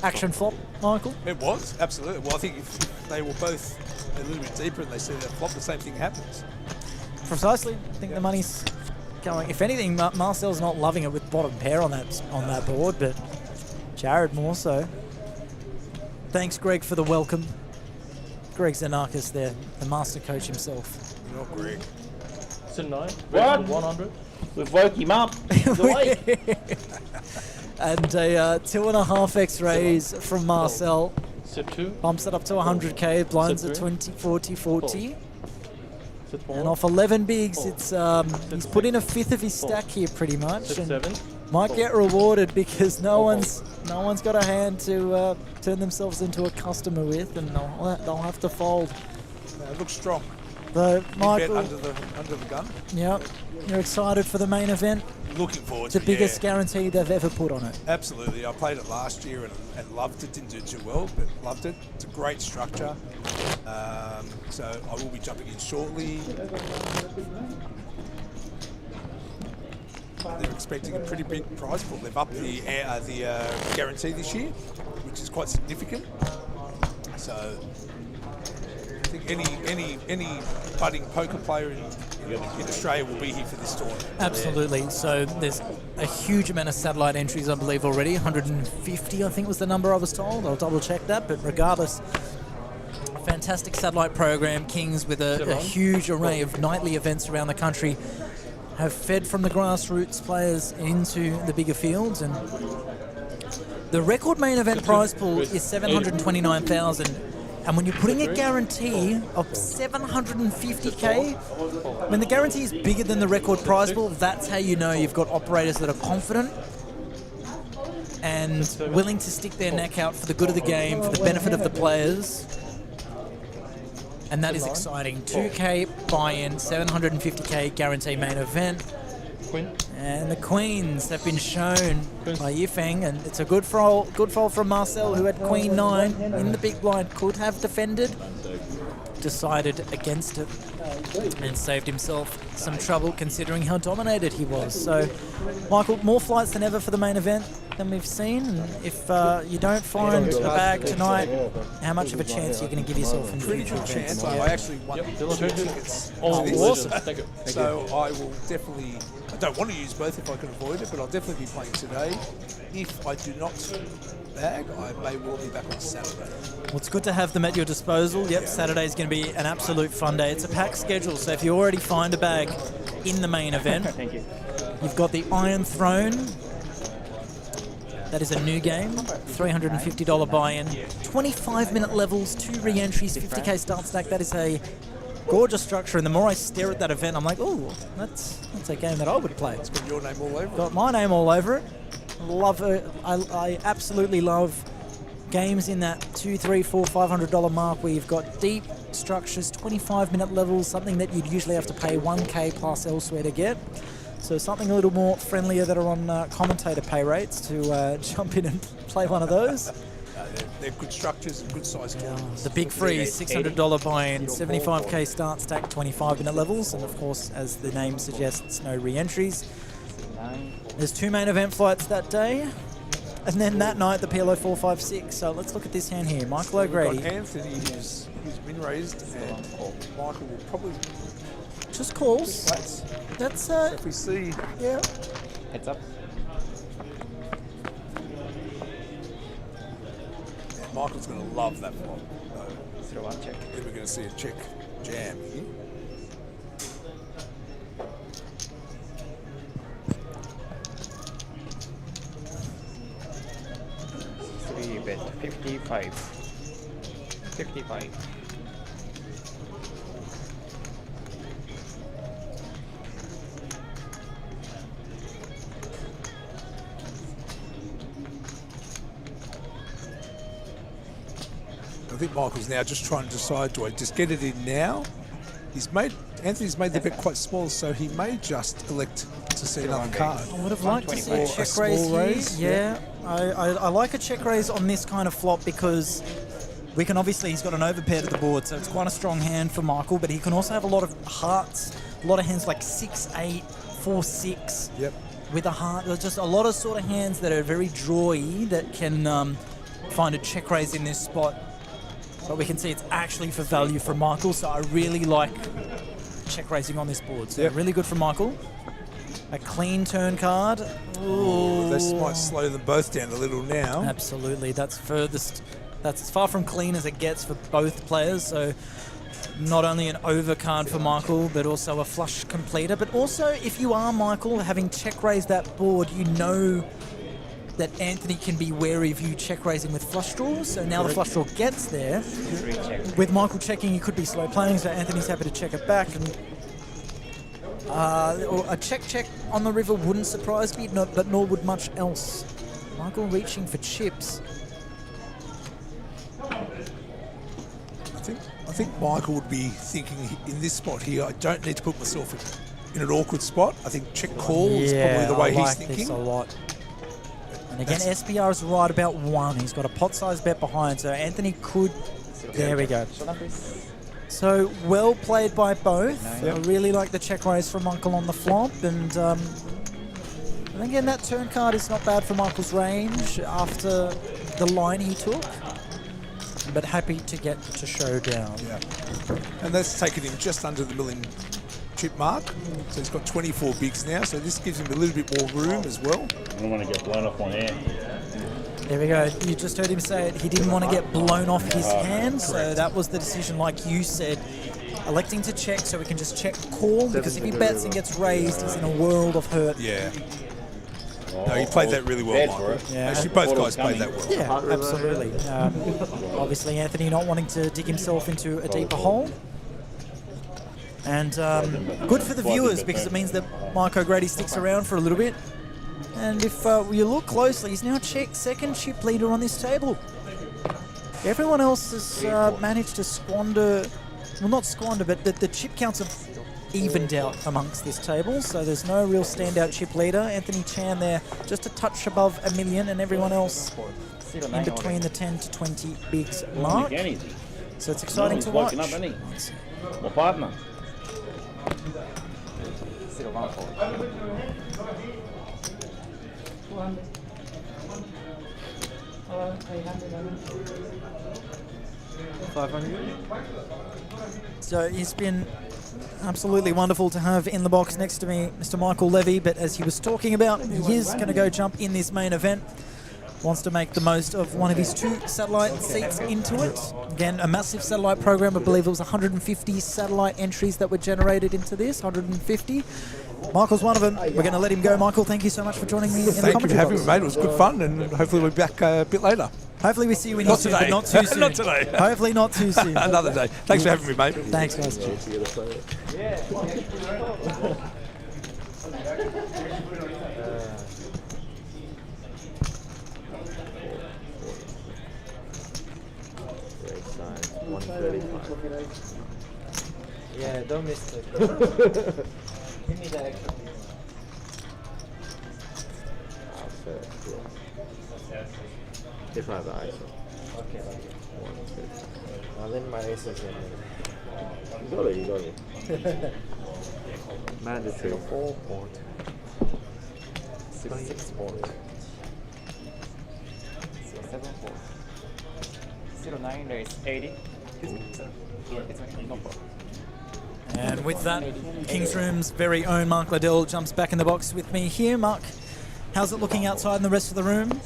Action flop, Michael? It was, absolutely. Well, I think if they were both a little bit deeper and they see that flop, the same thing happens. Precisely. I think the money's going. If anything, Marcel's not loving it with bottom pair on that board, but Jared more so. Thanks, Greg, for the welcome. Greg Zanakis there, the master coach himself. Not Greg. Sit 9. What? 100. We've woke him up. And a 2.5x raise from Marcel. Sit 2. Bumps it up to 100k, blinds Sit at 3. 20, 40, 40. Sit 4. And off 11 bigs, it's he's put in a 5th of his stack here pretty much. Sit And 7. might get rewarded because no one's got a hand to turn themselves into a customer with, and they'll have to fold. It looks strong. So, Big bet Michael, under the gun. yep, you're excited for the main event. Looking forward It's the to it, biggest yeah. guarantee they've ever put on it. Absolutely. I played it last year and loved it. Didn't do too well, but loved it. It's a great structure. So I will be jumping in shortly. They're expecting a pretty big prize pool. They've upped the guarantee this year, which is quite significant. So I think any budding poker player in Australia will be here for this tournament. Absolutely. So there's a huge amount of satellite entries, I believe, already. 150, I think, was the number I was told. I'll double check that. But regardless, a fantastic satellite program. Kings with a huge array of nightly events around the country have fed from the grassroots players into the bigger fields. And the record main event prize pool is 729,000. And when you're putting a guarantee of 750k, when the guarantee is bigger than the record prize pool, that's how you know you've got operators that are confident and willing to stick their neck out for the good of the game, for the benefit of the players. And that is exciting. 2k buy-in, 750k guarantee main event. And the Queens have been shown by Yifeng, and it's a good fold from Marcel, who had Queen 9 in the big blind, could have defended, decided against it, and saved himself some trouble considering how dominated he was. So, Michael, more flights than ever for the main event than we've seen. And if you don't find a bag tonight, how much of a chance are you going to give yourself in Pretty future good events? chance. I actually won 2 tickets. Oh, to this. awesome. So I will definitely, I don't want to use both if I can avoid it, but I'll definitely be playing today. If I do not bag, I may well be back on Saturday. Well, it's good to have them at your disposal. Yep, Saturday's going to be an absolute fun day. It's a packed schedule, so if you already find a bag in the main event, you've got the Iron Throne. That is a new game, $350 buy-in, 25-minute levels, 2 re-entries, 50k start stack. That is a gorgeous structure, and the more I stare at that event, I'm like, oh, that's a game that I would play. It's got your name all over it. Got my name all over it. Love it. I absolutely love games in that $200, $300, $400, $500 mark where you've got deep structures, 25-minute levels, something that you'd usually have to pay 1k plus elsewhere to get. So something a little more friendlier that are on commentator pay rates to jump in and play one of those. They're good structures and good size tournaments. The big freeze, $600 buy-in, 75k start stack, 25-minute levels, and of course, as the name suggests, no re-entries. There's 2 main event flights that day, and then that night the PLO 456. So let's look at this hand here. Michael O'Grady. We've got Anthony who's been raised, and Michael will probably just calls. flats. That's So if we see, yeah. Heads up. yeah, Michael's going to love that flop. Throw one check. Then we're going to see a check jam here. Three bet 55. 55. I think Michael's now just trying to decide, do I just get it in now? Anthony's made the bet quite small, so he may just elect to see another card. I would have liked to see a check small raise here. raise, Yeah, I like a check raise on this kind of flop because we can obviously, he's got an overpair to the board, so it's quite a strong hand for Michael, but he can also have a lot of hearts, a lot of hands like 6-8, 4-6. Yep. With a heart. There's just a lot of sort of hands that are very drawy that can find a check raise in this spot. But we can see it's actually for value from Michael, so I really like check raising on this board. So really good for Michael. A clean turn card. Ooh. This might slow them both down a little now. Absolutely. That's furthest. That's as far from clean as it gets for both players. So not only an overcard for Michael, but also a flush completer. But also, if you are Michael, having check raised that board, you know that Anthony can be wary of you check raising with flush draws. So now the flush draw gets there. With Michael checking, you could be slow playing, so Anthony's happy to check it back. And a check on the river wouldn't surprise me, but nor would much else. Michael reaching for chips. I I think Michael would be thinking in this spot here, I don't need to put myself in an awkward spot. I think check call is probably the way I he's like thinking. this a lot. And again, SBR is right about 1. He's got a pot-sized bet behind, so Anthony could... There we go. So, well played by both. I really like the check raise from Michael on the flop, and again, that turn card is not bad for Michael's range after the line he took, but happy to get to showdown. Yeah. And that's taken him just under the milling chip mark. So he's got 24 bigs now, so this gives him a little bit more room as well. I don't want to get blown off my hand. There we go. You just heard him say it. He didn't want to get blown off his hand, so that was the decision, like you said, electing to check so we can just check call, because if he bets and gets raised, he's in a world of hurt. Yeah. No, he played that really well, Michael. Yeah. Actually, both guys played that well. Yeah, absolutely. Obviously, Anthony not wanting to dig himself into a deeper hole. And good for the viewers, because it means that Mike O'Grady sticks around for a little bit. And if you look closely, he's now second chip leader on this table. Everyone else has managed to squander, well, not squander, but the chip counts have evened out amongst this table, so there's no real standout chip leader. Anthony Chan there just a touch above $1 million, and everyone else in between the 10 to 20 bigs mark. So it's exciting to watch. My partner. So it's been absolutely wonderful to have in the box next to me Mr. Michael Levy, but as he was talking about, he is going to go jump in this main event. Wants to make the most of one of his 2 satellite seats into it. Again, a massive satellite program. I believe it was 150 satellite entries that were generated into this, 150. Michael's one of them. We're going to let him go. Michael, thank you so much for joining me in the Thank you for commentary having box. me, mate. It was good fun, and hopefully we'll be back a bit later. Hopefully we see you in Not soon, today. but not too soon. Not today. Hopefully not too soon. Another day. Thanks for having me, mate. Thanks, guys. Race size 135. Yeah, don't miss it. Give me the extra. If I have the ISO. Okay. 150. I'll let my aces in. You got it. Mandatory 4 port. 6 port. 7 port. 09 race 80. It's no problem. And with that, King's Room's very own Mark Liddell jumps back in the box with me here. Mark, how's it looking outside in the rest of the room?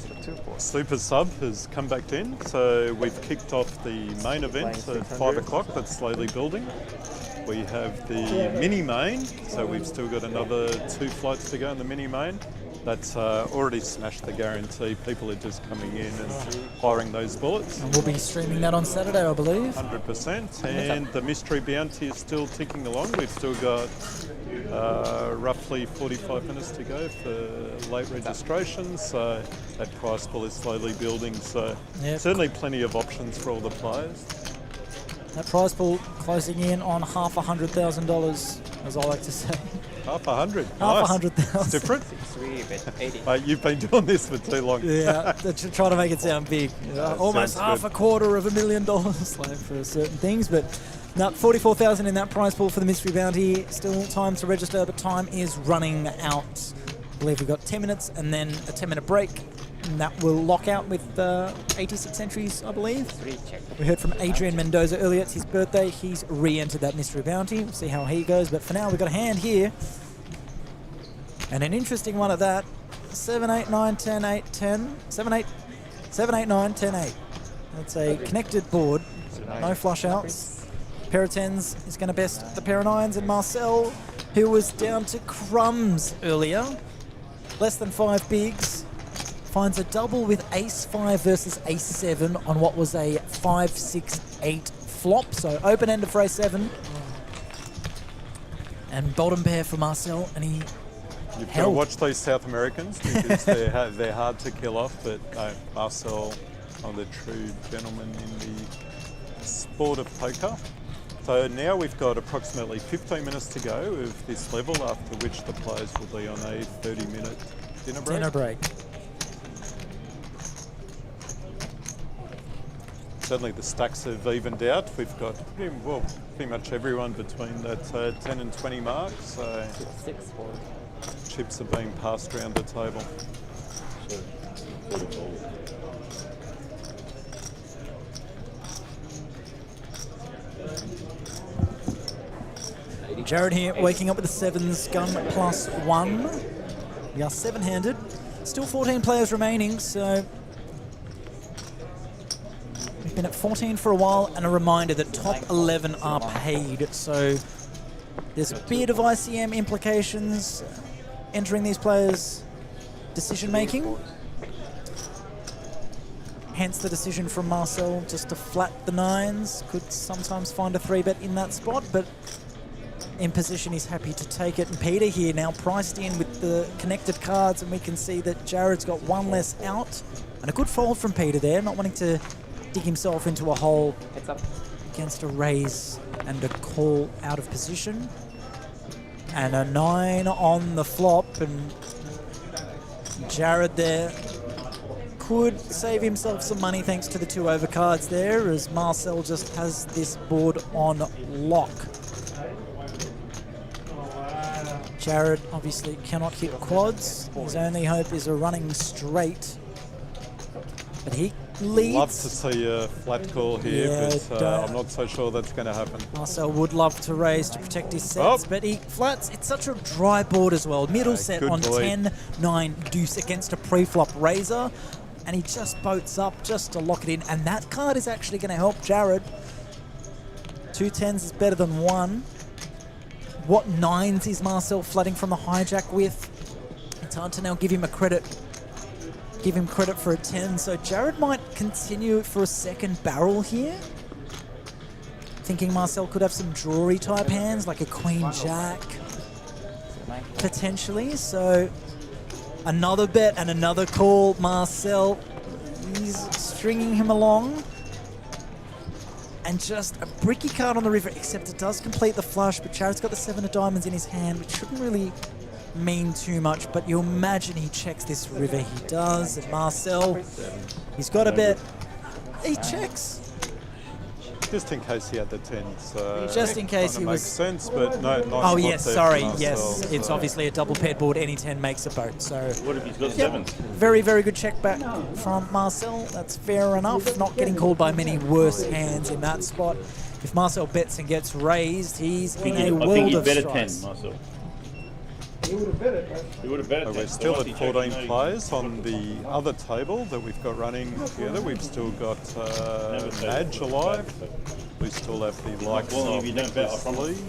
Super Sub has come back in, so we've kicked off the main event at 5 o'clock. That's slowly building. We have the mini main, so we've still got another 2 flights to go in the mini main. That's already smashed the guarantee. People are just coming in and firing those bullets. And we'll be streaming that on Saturday, I believe. 100%. And the mystery bounty is still ticking along. We've still got roughly 45 minutes to go for late registration. So that price pool is slowly building. So Yep. certainly plenty of options for all the players. That prize pool closing in on $500,000, as I like to say. Half 100. Half Nice. 100,000. It's different. 3 bet 80. You've been doing this for too long. Yeah, they're trying to make it sound big. Almost sounds half good. $250,000 like for certain things, but now 44,000 in that prize pool for the mystery bounty. Still time to register, but time is running out. I believe we've got 10 minutes and then a 10-minute break. And that will lock out with 86 entries, I believe. 3 check. We heard from Adrian Mendoza earlier. It's his birthday. He's re-entered that mystery bounty. We'll see how he goes. But for now, we've got a hand here. And an interesting one at that. 7, 8, 9, 10, 8, 10. 7, 8, 7, 8, 9, 10, 8. That's a connected board. No flush outs. Pair of 10s is going to best the pair of 9s. And Marcel, who was down to crumbs earlier. Less than 5 bigs. Finds a double with ace-5 versus ace-7 on what was a 5-6-8 flop. So open end for ace-7. And bottom pair for Marcel, and he You've got to held. watch those South Americans because they're hard to kill off, but Marcel, the true gentleman in the sport of poker. So now we've got approximately 15 minutes to go of this level, after which the players will be on a 30-minute dinner break. Dinner break. Certainly the stacks have evened out. We've got pretty much everyone between that 10 and 20 mark. So 6 for chips are being passed around the table. So, 44. Jared here, waking up with a 7s gun +1. We are 7-handed. Still 14 players remaining, so we've been at 14 for a while, and a reminder that top 11 are paid, so there's a bit of ICM implications entering these players' decision making. Hence the decision from Marcel just to flat the 9s. Could sometimes find a 3-bet in that spot, but in position he's happy to take it. And Peter here now priced in with the connected cards, and we can see that Jared's got one less out. And a good fold from Peter there, not wanting to dig himself into a hole against a raise and a call out of position. And a 9 on the flop, and Jared there could save himself some money thanks to the 2 overcards there, as Marcel just has this board on lock. Jared obviously cannot hit quads. His only hope is a running straight. But he leads. Love to see a flat call here, Yeah, but I'm not so sure that's going to happen. Marcel would love to raise to protect his sets, but he flats. It's such a dry board as well. Middle set good on boy. 10-9 deuce against a pre-flop raiser. And he just boats up just to lock it in. And that card is actually going to help Jared. 2 10s is better than 1. What 9s is Marcel flooding from the hijack with? It's hard to now give him credit for a 10. So Jared might continue for a second barrel here. Thinking Marcel could have some drawy type hands, like a queen jack, potentially. So another bet and another call. Marcel, he's stringing him along. And just a bricky card on the river, except it does complete the flush, but Jared's got the 7 of diamonds in his hand, which shouldn't really mean too much, but you imagine he checks this river. He does, and Marcel, he's got a bet. He checks. Just in case he had the 10, so Just in case he makes was... sense, but no. Nice Oh spot yes, there sorry, for yes. Marcel, It's so- obviously a double paired board. Any 10 makes a boat, so... What if he's got Yep. 7s? Very, very good check back from Marcel. That's fair enough. Not getting called by many worse hands in that spot. If Marcel bets and gets raised, he's in a I think world he'd of bet a strikes. 10, Marcel. He would have bet it. He would have bet a 10. We're still at 14 players on the other table that we've got running together. We've still got Madge alive. We still have the likes Well, of if you don't bet, I Nicholas promise. Lee,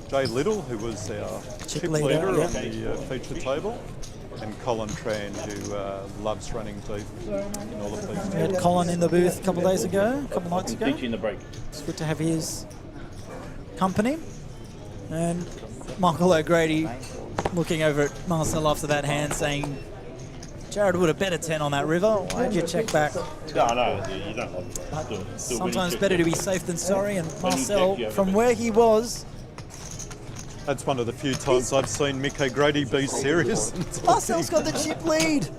Jay Little, who was our chip leader, leader yeah. on the feature table, and Colin Tran, who loves running deep in all of these. We had Colin in the booth a couple nights ago. Teach you in the break. It's good to have his company. And Michael O'Grady looking over at Marcel after that hand saying, Jared would have bet a 10 on that river. Why'd you check back? No, you don't love it. Bro. Still Sometimes winning better to check. be safe than sorry. And When you Marcel, check, you have from a- where he was, That's one of the few times I've seen Mick O'Grady be serious. Marcel's got the chip lead.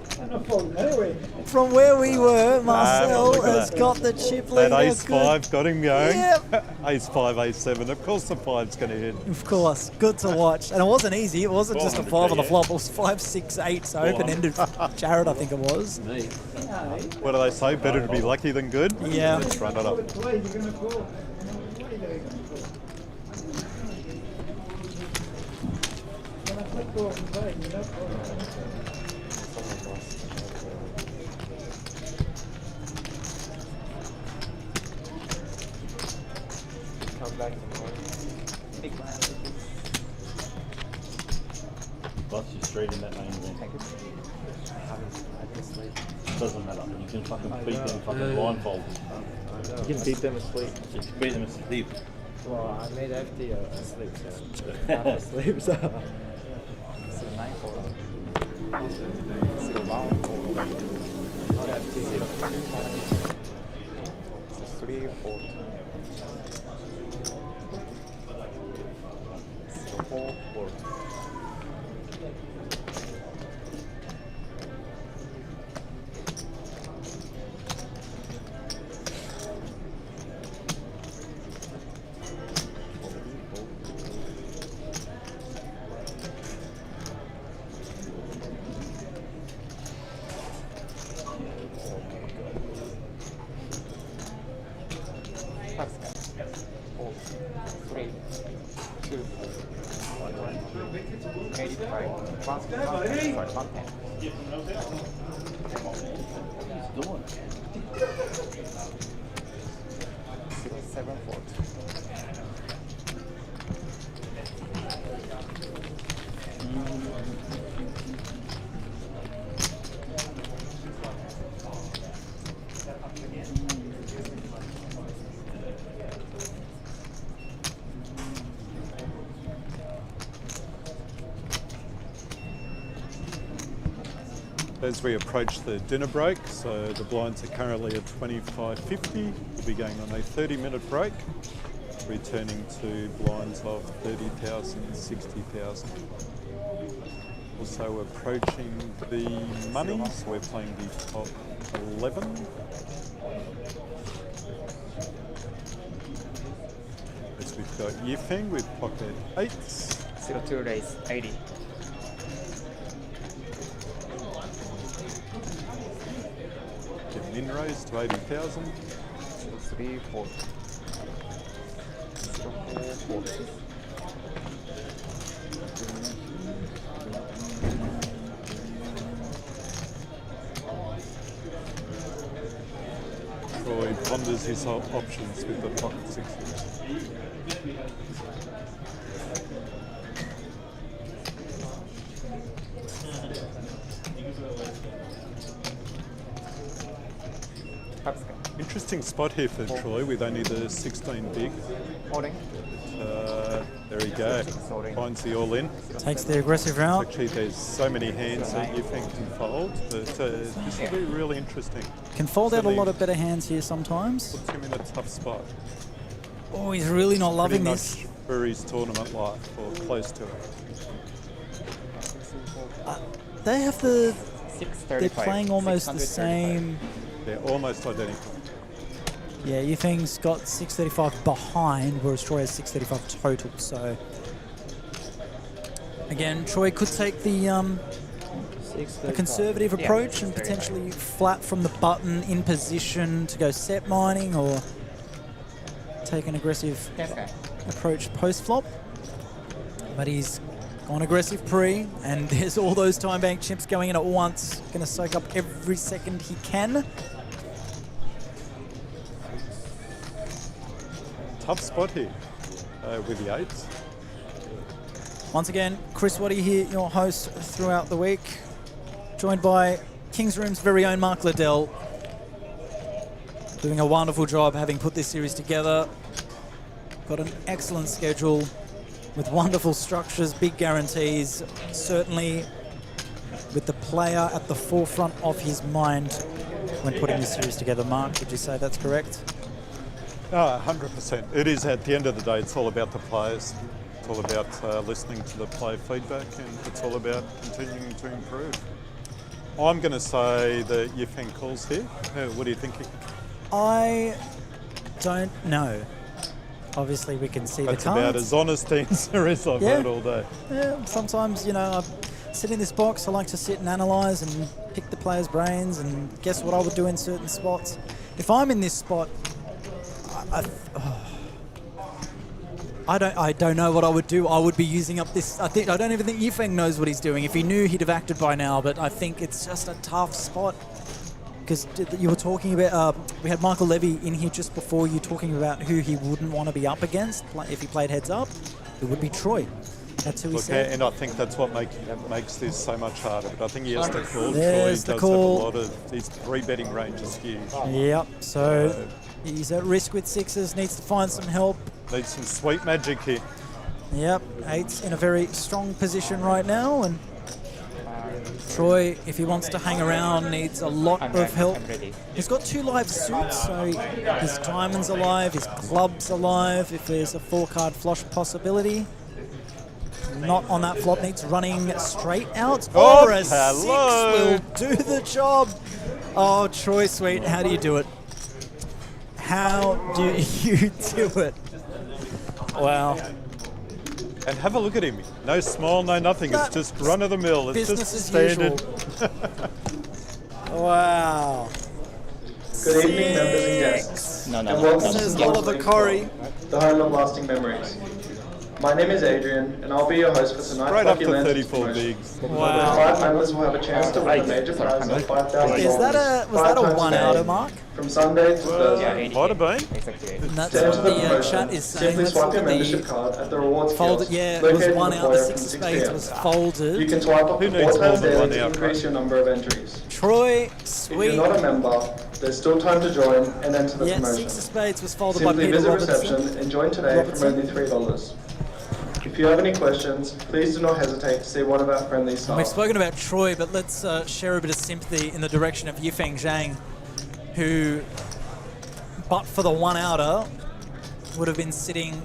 From where we were, Marcel look at has that. got the chip lead. That ace 5 got him going. Yep. Ace 5, ace 7. Of course the 5's going to hit. Of course, good to watch. And it wasn't easy. It wasn't just a 5 on the 400, flop. It was 5, 6, 8. So open-ended. Jared, I think it was. What do they say? Better to be lucky than good? Yeah. Let's run it up. Come back tomorrow. Bust you straight in that main event. Doesn't matter. You can fucking beat them fucking blindfolded. You can beat them asleep. Just beat them asleep. Well, I made FD asleep, so half asleep, so it's a 9 for it's a round for not FT. 3, 4. 4, 4. As we approach the dinner break, so the blinds are currently at 25.50. We'll be going on a 30-minute break, returning to blinds of 30,000, 60,000. Also approaching the moneys, we're playing the top 11. As we've got Yifeng with pocket 8s. 02 raise, 80. Min raise to 80,000. 3, 4. 4, 4. Troy ponders his options with the pocket 6s. Interesting spot here for Troy with only the 16 big. Holding. There we go. Finds the all in. Takes the aggressive route. Actually, there's so many hands that you think can fold, but this will be really interesting. Can fold out a Certainly lot of better hands here sometimes. Puts him in a tough spot. Oh, he's really not loving Pretty this. much for his tournament life, or close to it. They have the. 635. They're playing almost the same. They're almost identical. Yeah, Yifeng's got 635 behind, whereas Troy has 635 total. So again, Troy could take the conservative approach and potentially flat from the button in position to go set mining, or take an aggressive approach post flop. But he's gone aggressive pre, and there's all those time bank chips going in at once. Going to soak up every second he can. Tough spot here with the 8s. Once again, Chris Waddy here, your host throughout the week, joined by King's Room's very own Mark Liddell, doing a wonderful job having put this series together. Got an excellent schedule with wonderful structures, big guarantees, certainly with the player at the forefront of his mind when putting this series together. Mark, would you say that's correct? 100%. It is, at the end of the day, it's all about the players. It's all about listening to the player feedback, and it's all about continuing to improve. I'm going to say that Yifeng calls here. What are you thinking? I don't know. Obviously, we can see That's the cards. about as honest answer as I've heard all day. Yeah, sometimes, you know, I sit in this box, I like to sit and analyse and pick the players' brains and guess what I would do in certain spots. If I'm in this spot, I don't know what I would do. I would be using up this. I don't even think Yifeng knows what he's doing. If he knew, he'd have acted by now. But I think it's just a tough spot, because you were talking about. We had Michael Levy in here just before you, talking about who he wouldn't want to be up against if he played heads up. It would be Troy. That's who he said. And I think that's what makes this so much harder. But I think he has to call. There's Troy the does have a call. lot of his three-betting range is huge. Yep. So he's at risk with sixes. Needs to find some help. Needs some sweet magic here. Yep. Eight's in a very strong position right now, and Troy, if he wants to hang around, needs a lot of help. I'm ready. He's got 2 live suits, so his diamond's alive, his club's alive, if there's a 4-card flush possibility. Not on that flop, needs running straight out. Oh, Or a 6 hello. will do the job. Oh, Troy Sweet, how do you do it? How do you do it? Wow. And have a look at him. No smile, no nothing. It's just run of the mill. It's Business just as standard. usual. Wow. Good evening, members and guests. No, And no, no. welcome Says to Oliver Corey. the home of lasting memories. My name is Adrian, and I'll be your host for tonight's Right up Lucky to Lanterns 34 promotion. bigs. The Wow. 5 members will have a chance to win a major prize of $5,000. Was that a 5 times 1-outer day, mark? From Sunday to Thursday. Might have been. Exactly. And that's To what enter the the promotion, chat is saying. simply Let's swipe look your at membership the card at the rewards folded. kiosk, Yeah, it was located in 1 the out. The foyer 6 from of 6 spades p.m. was You folded. can swipe up Who to needs 4 more times than daily 1 to out, increase your number of entries. Troy If Sweet. you're not a member, there's still time to join and enter the Yeah, promotion. 6 of spades was folded by Simply Peter visit Robertson. reception and join today Robertson. for only $3. If you have any questions, please do not hesitate to see one of our friendly staff. We've spoken about Troy, but let's share a bit of sympathy in the direction of Yifeng Zhang, who, but for the 1-outer, would have been sitting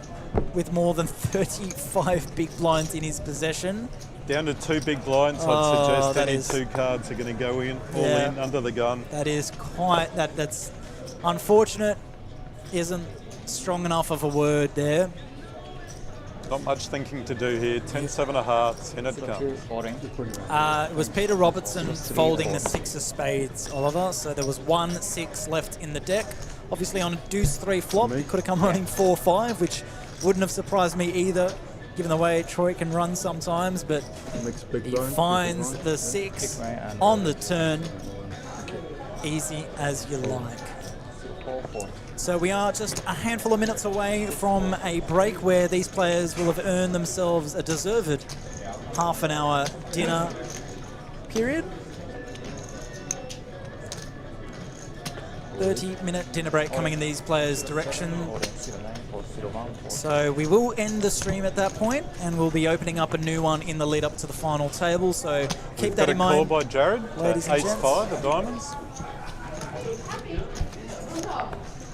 with more than 35 big blinds in his possession. Down to 2 big blinds. Oh, I'd suggest that any is- 2 cards are going to go in, all Yeah. in, under the gun. That is quite, that's unfortunate, isn't strong enough of a word there. Not much thinking to do here. 10-7 of hearts, in it comes. It was Peter Robertson folding the 6 of spades, Oliver, so there was 1-6 left in the deck. Obviously on a deuce 3 flop, he could have come running 4-5, which wouldn't have surprised me either, given the way Troy can run sometimes, but Mixed big he blind, finds big blind. the 6 on the turn, easy as you like. So we are just a handful of minutes away from a break where these players will have earned themselves a deserved half-an-hour dinner period. 30-minute dinner break coming in these players' direction. So we will end the stream at that point, and we'll be opening up a new one in the lead up to the final table. So keep that Got a in call mind. by Jared. ladies and Ace-5 of diamonds.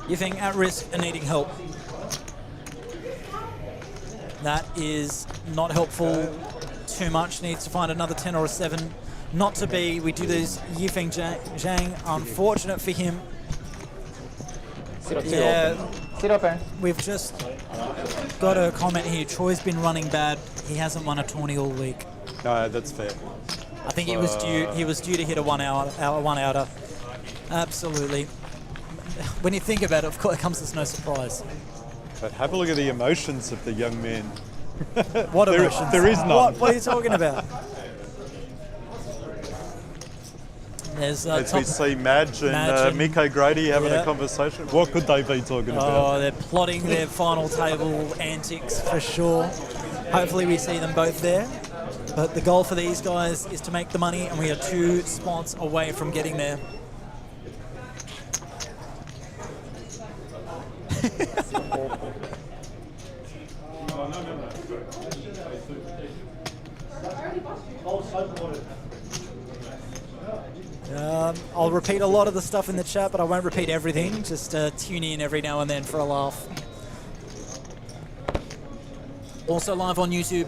You think at risk and needing help. That is not helpful too much. Needs to find another 10 or a 7. Not to be. We do this Yifeng Zhang. Unfortunate for him. Yeah, we've just got a comment here. Troy's been running bad. He hasn't won a tourney all week. No, that's fair. I think he was due. He was due to hit a 1-outer. Absolutely. When you think about it, of course, it comes as no surprise. But have a look at the emotions of the young man. What There- emotions? there is none. What are you talking about? There's As Tom- we see Madge and Madge and- Miko Grady having yeah. a conversation. What could they be talking Oh, about? they're plotting their final table antics for sure. Hopefully we see them both there. But the goal for these guys is to make the money, and we are 2 spots away from getting there. I'll repeat a lot of the stuff in the chat, but I won't repeat everything. Just tune in every now and then for a laugh. Also live on YouTube.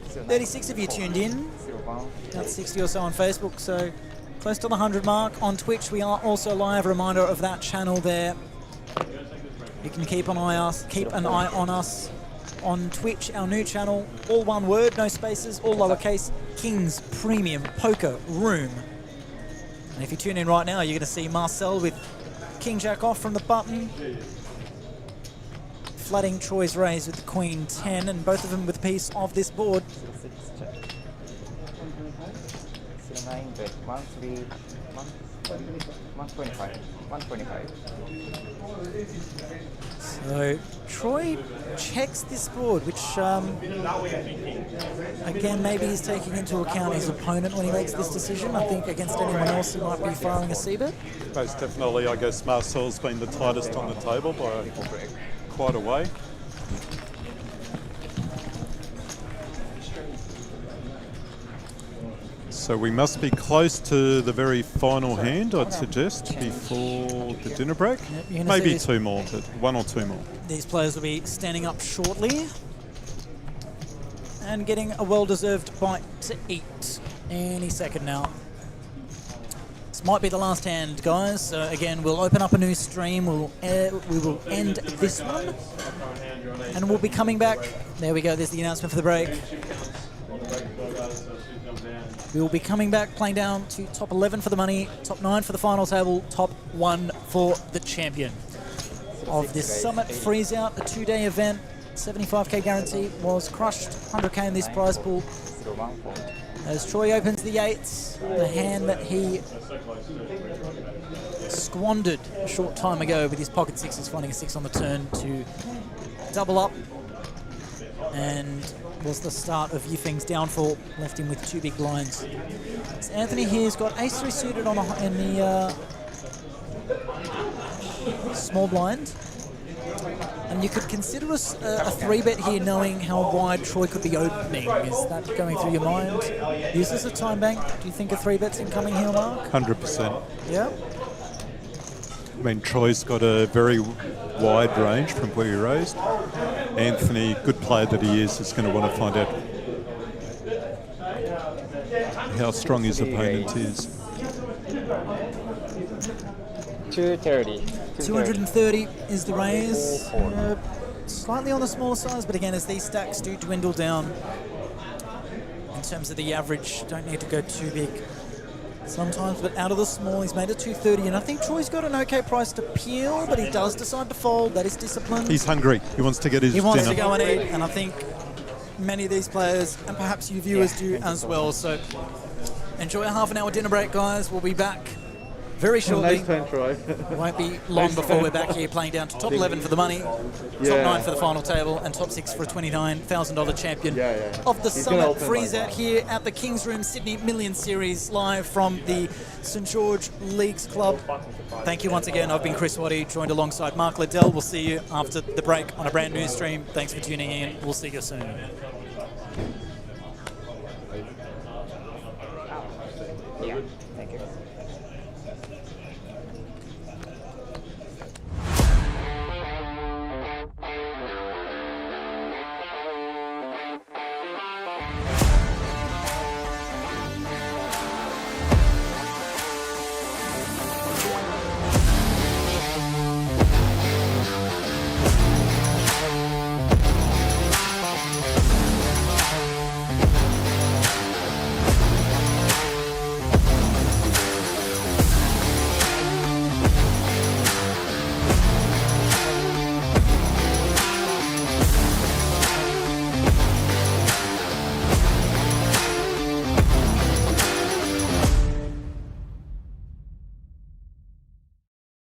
36 of you tuned in. About 60 or so on Facebook, so close to the 100 mark. On Twitch, we are also live. Reminder of that channel there. You can keep an eye on us on Twitch, our new channel. All one word, no spaces, all lowercase. King's Premium Poker Room. And if you tune in right now, you're going to see Marcel with King Jack off from the button. Flooding Troy's raise with the Queen 10, and both of them with a piece of this board. 9 bet 125. So Troy checks this board, which again, maybe he's taking into account his opponent when he makes this decision. I think against anyone else he might be firing a C-bet. Most definitely, I guess Marcel's been the tightest on the table by quite a way. So we must be close to the very final hand, I'd suggest, before the dinner break. Yep, you're gonna see Maybe these- two more, but one or two more. These players will be standing up shortly and getting a well-deserved bite to eat any second now. This might be the last hand, guys. So again, we'll open up a new stream. We will end this one, and we'll be coming back. There we go. There's the announcement for the break. We will be coming back, playing down to top 11 for the money, top 9 for the final table, top 1 for the champion of this Summit Freezeout, a 2-day event. 75k guarantee was crushed, 100k in this prize pool. As Troy opens the 8s, the hand that he squandered a short time ago with his pocket 6s, finding a 6 on the turn to double up, and was the start of Yifeng's downfall, left him with 2 big blinds. So Anthony here's got ace-3 suited on in the small blind. And you could consider a 3-bet here, knowing how wide Troy could be opening. Is that going through your mind? Is this a time bank? Do you think a 3-bet's incoming here, Mark? 100%. Yeah. I mean, Troy's got a very wide range from where he raised. Anthony, good player that he is going to want to find out how strong his opponent is. 230. 230 is the raise. Slightly on the smaller size, but again, as these stacks do dwindle down, in terms of the average, don't need to go too big sometimes, but out of the small, he's made a 230, and I think Troy's got an okay price to peel, but he does decide to fold. That is discipline. He's hungry. He wants to get his He wants dinner. to go and eat, and I think many of these players, and perhaps you viewers do as well, so enjoy a half an hour dinner break, guys. We'll be back very shortly. Nice turn, Troy. It won't be long before we're back here playing down to top 11 for the money, top 9 for the final table, and top 6 for a $29,000 champion of the He's gonna Summit open Freezeout here at the King's Room Sydney Million Series, live from the St George Leagues Club. Thank you once again. I've been Chris Waddy, joined alongside Mark Liddell. We'll see you after the break on a brand new stream. Thanks for tuning in. We'll see you soon.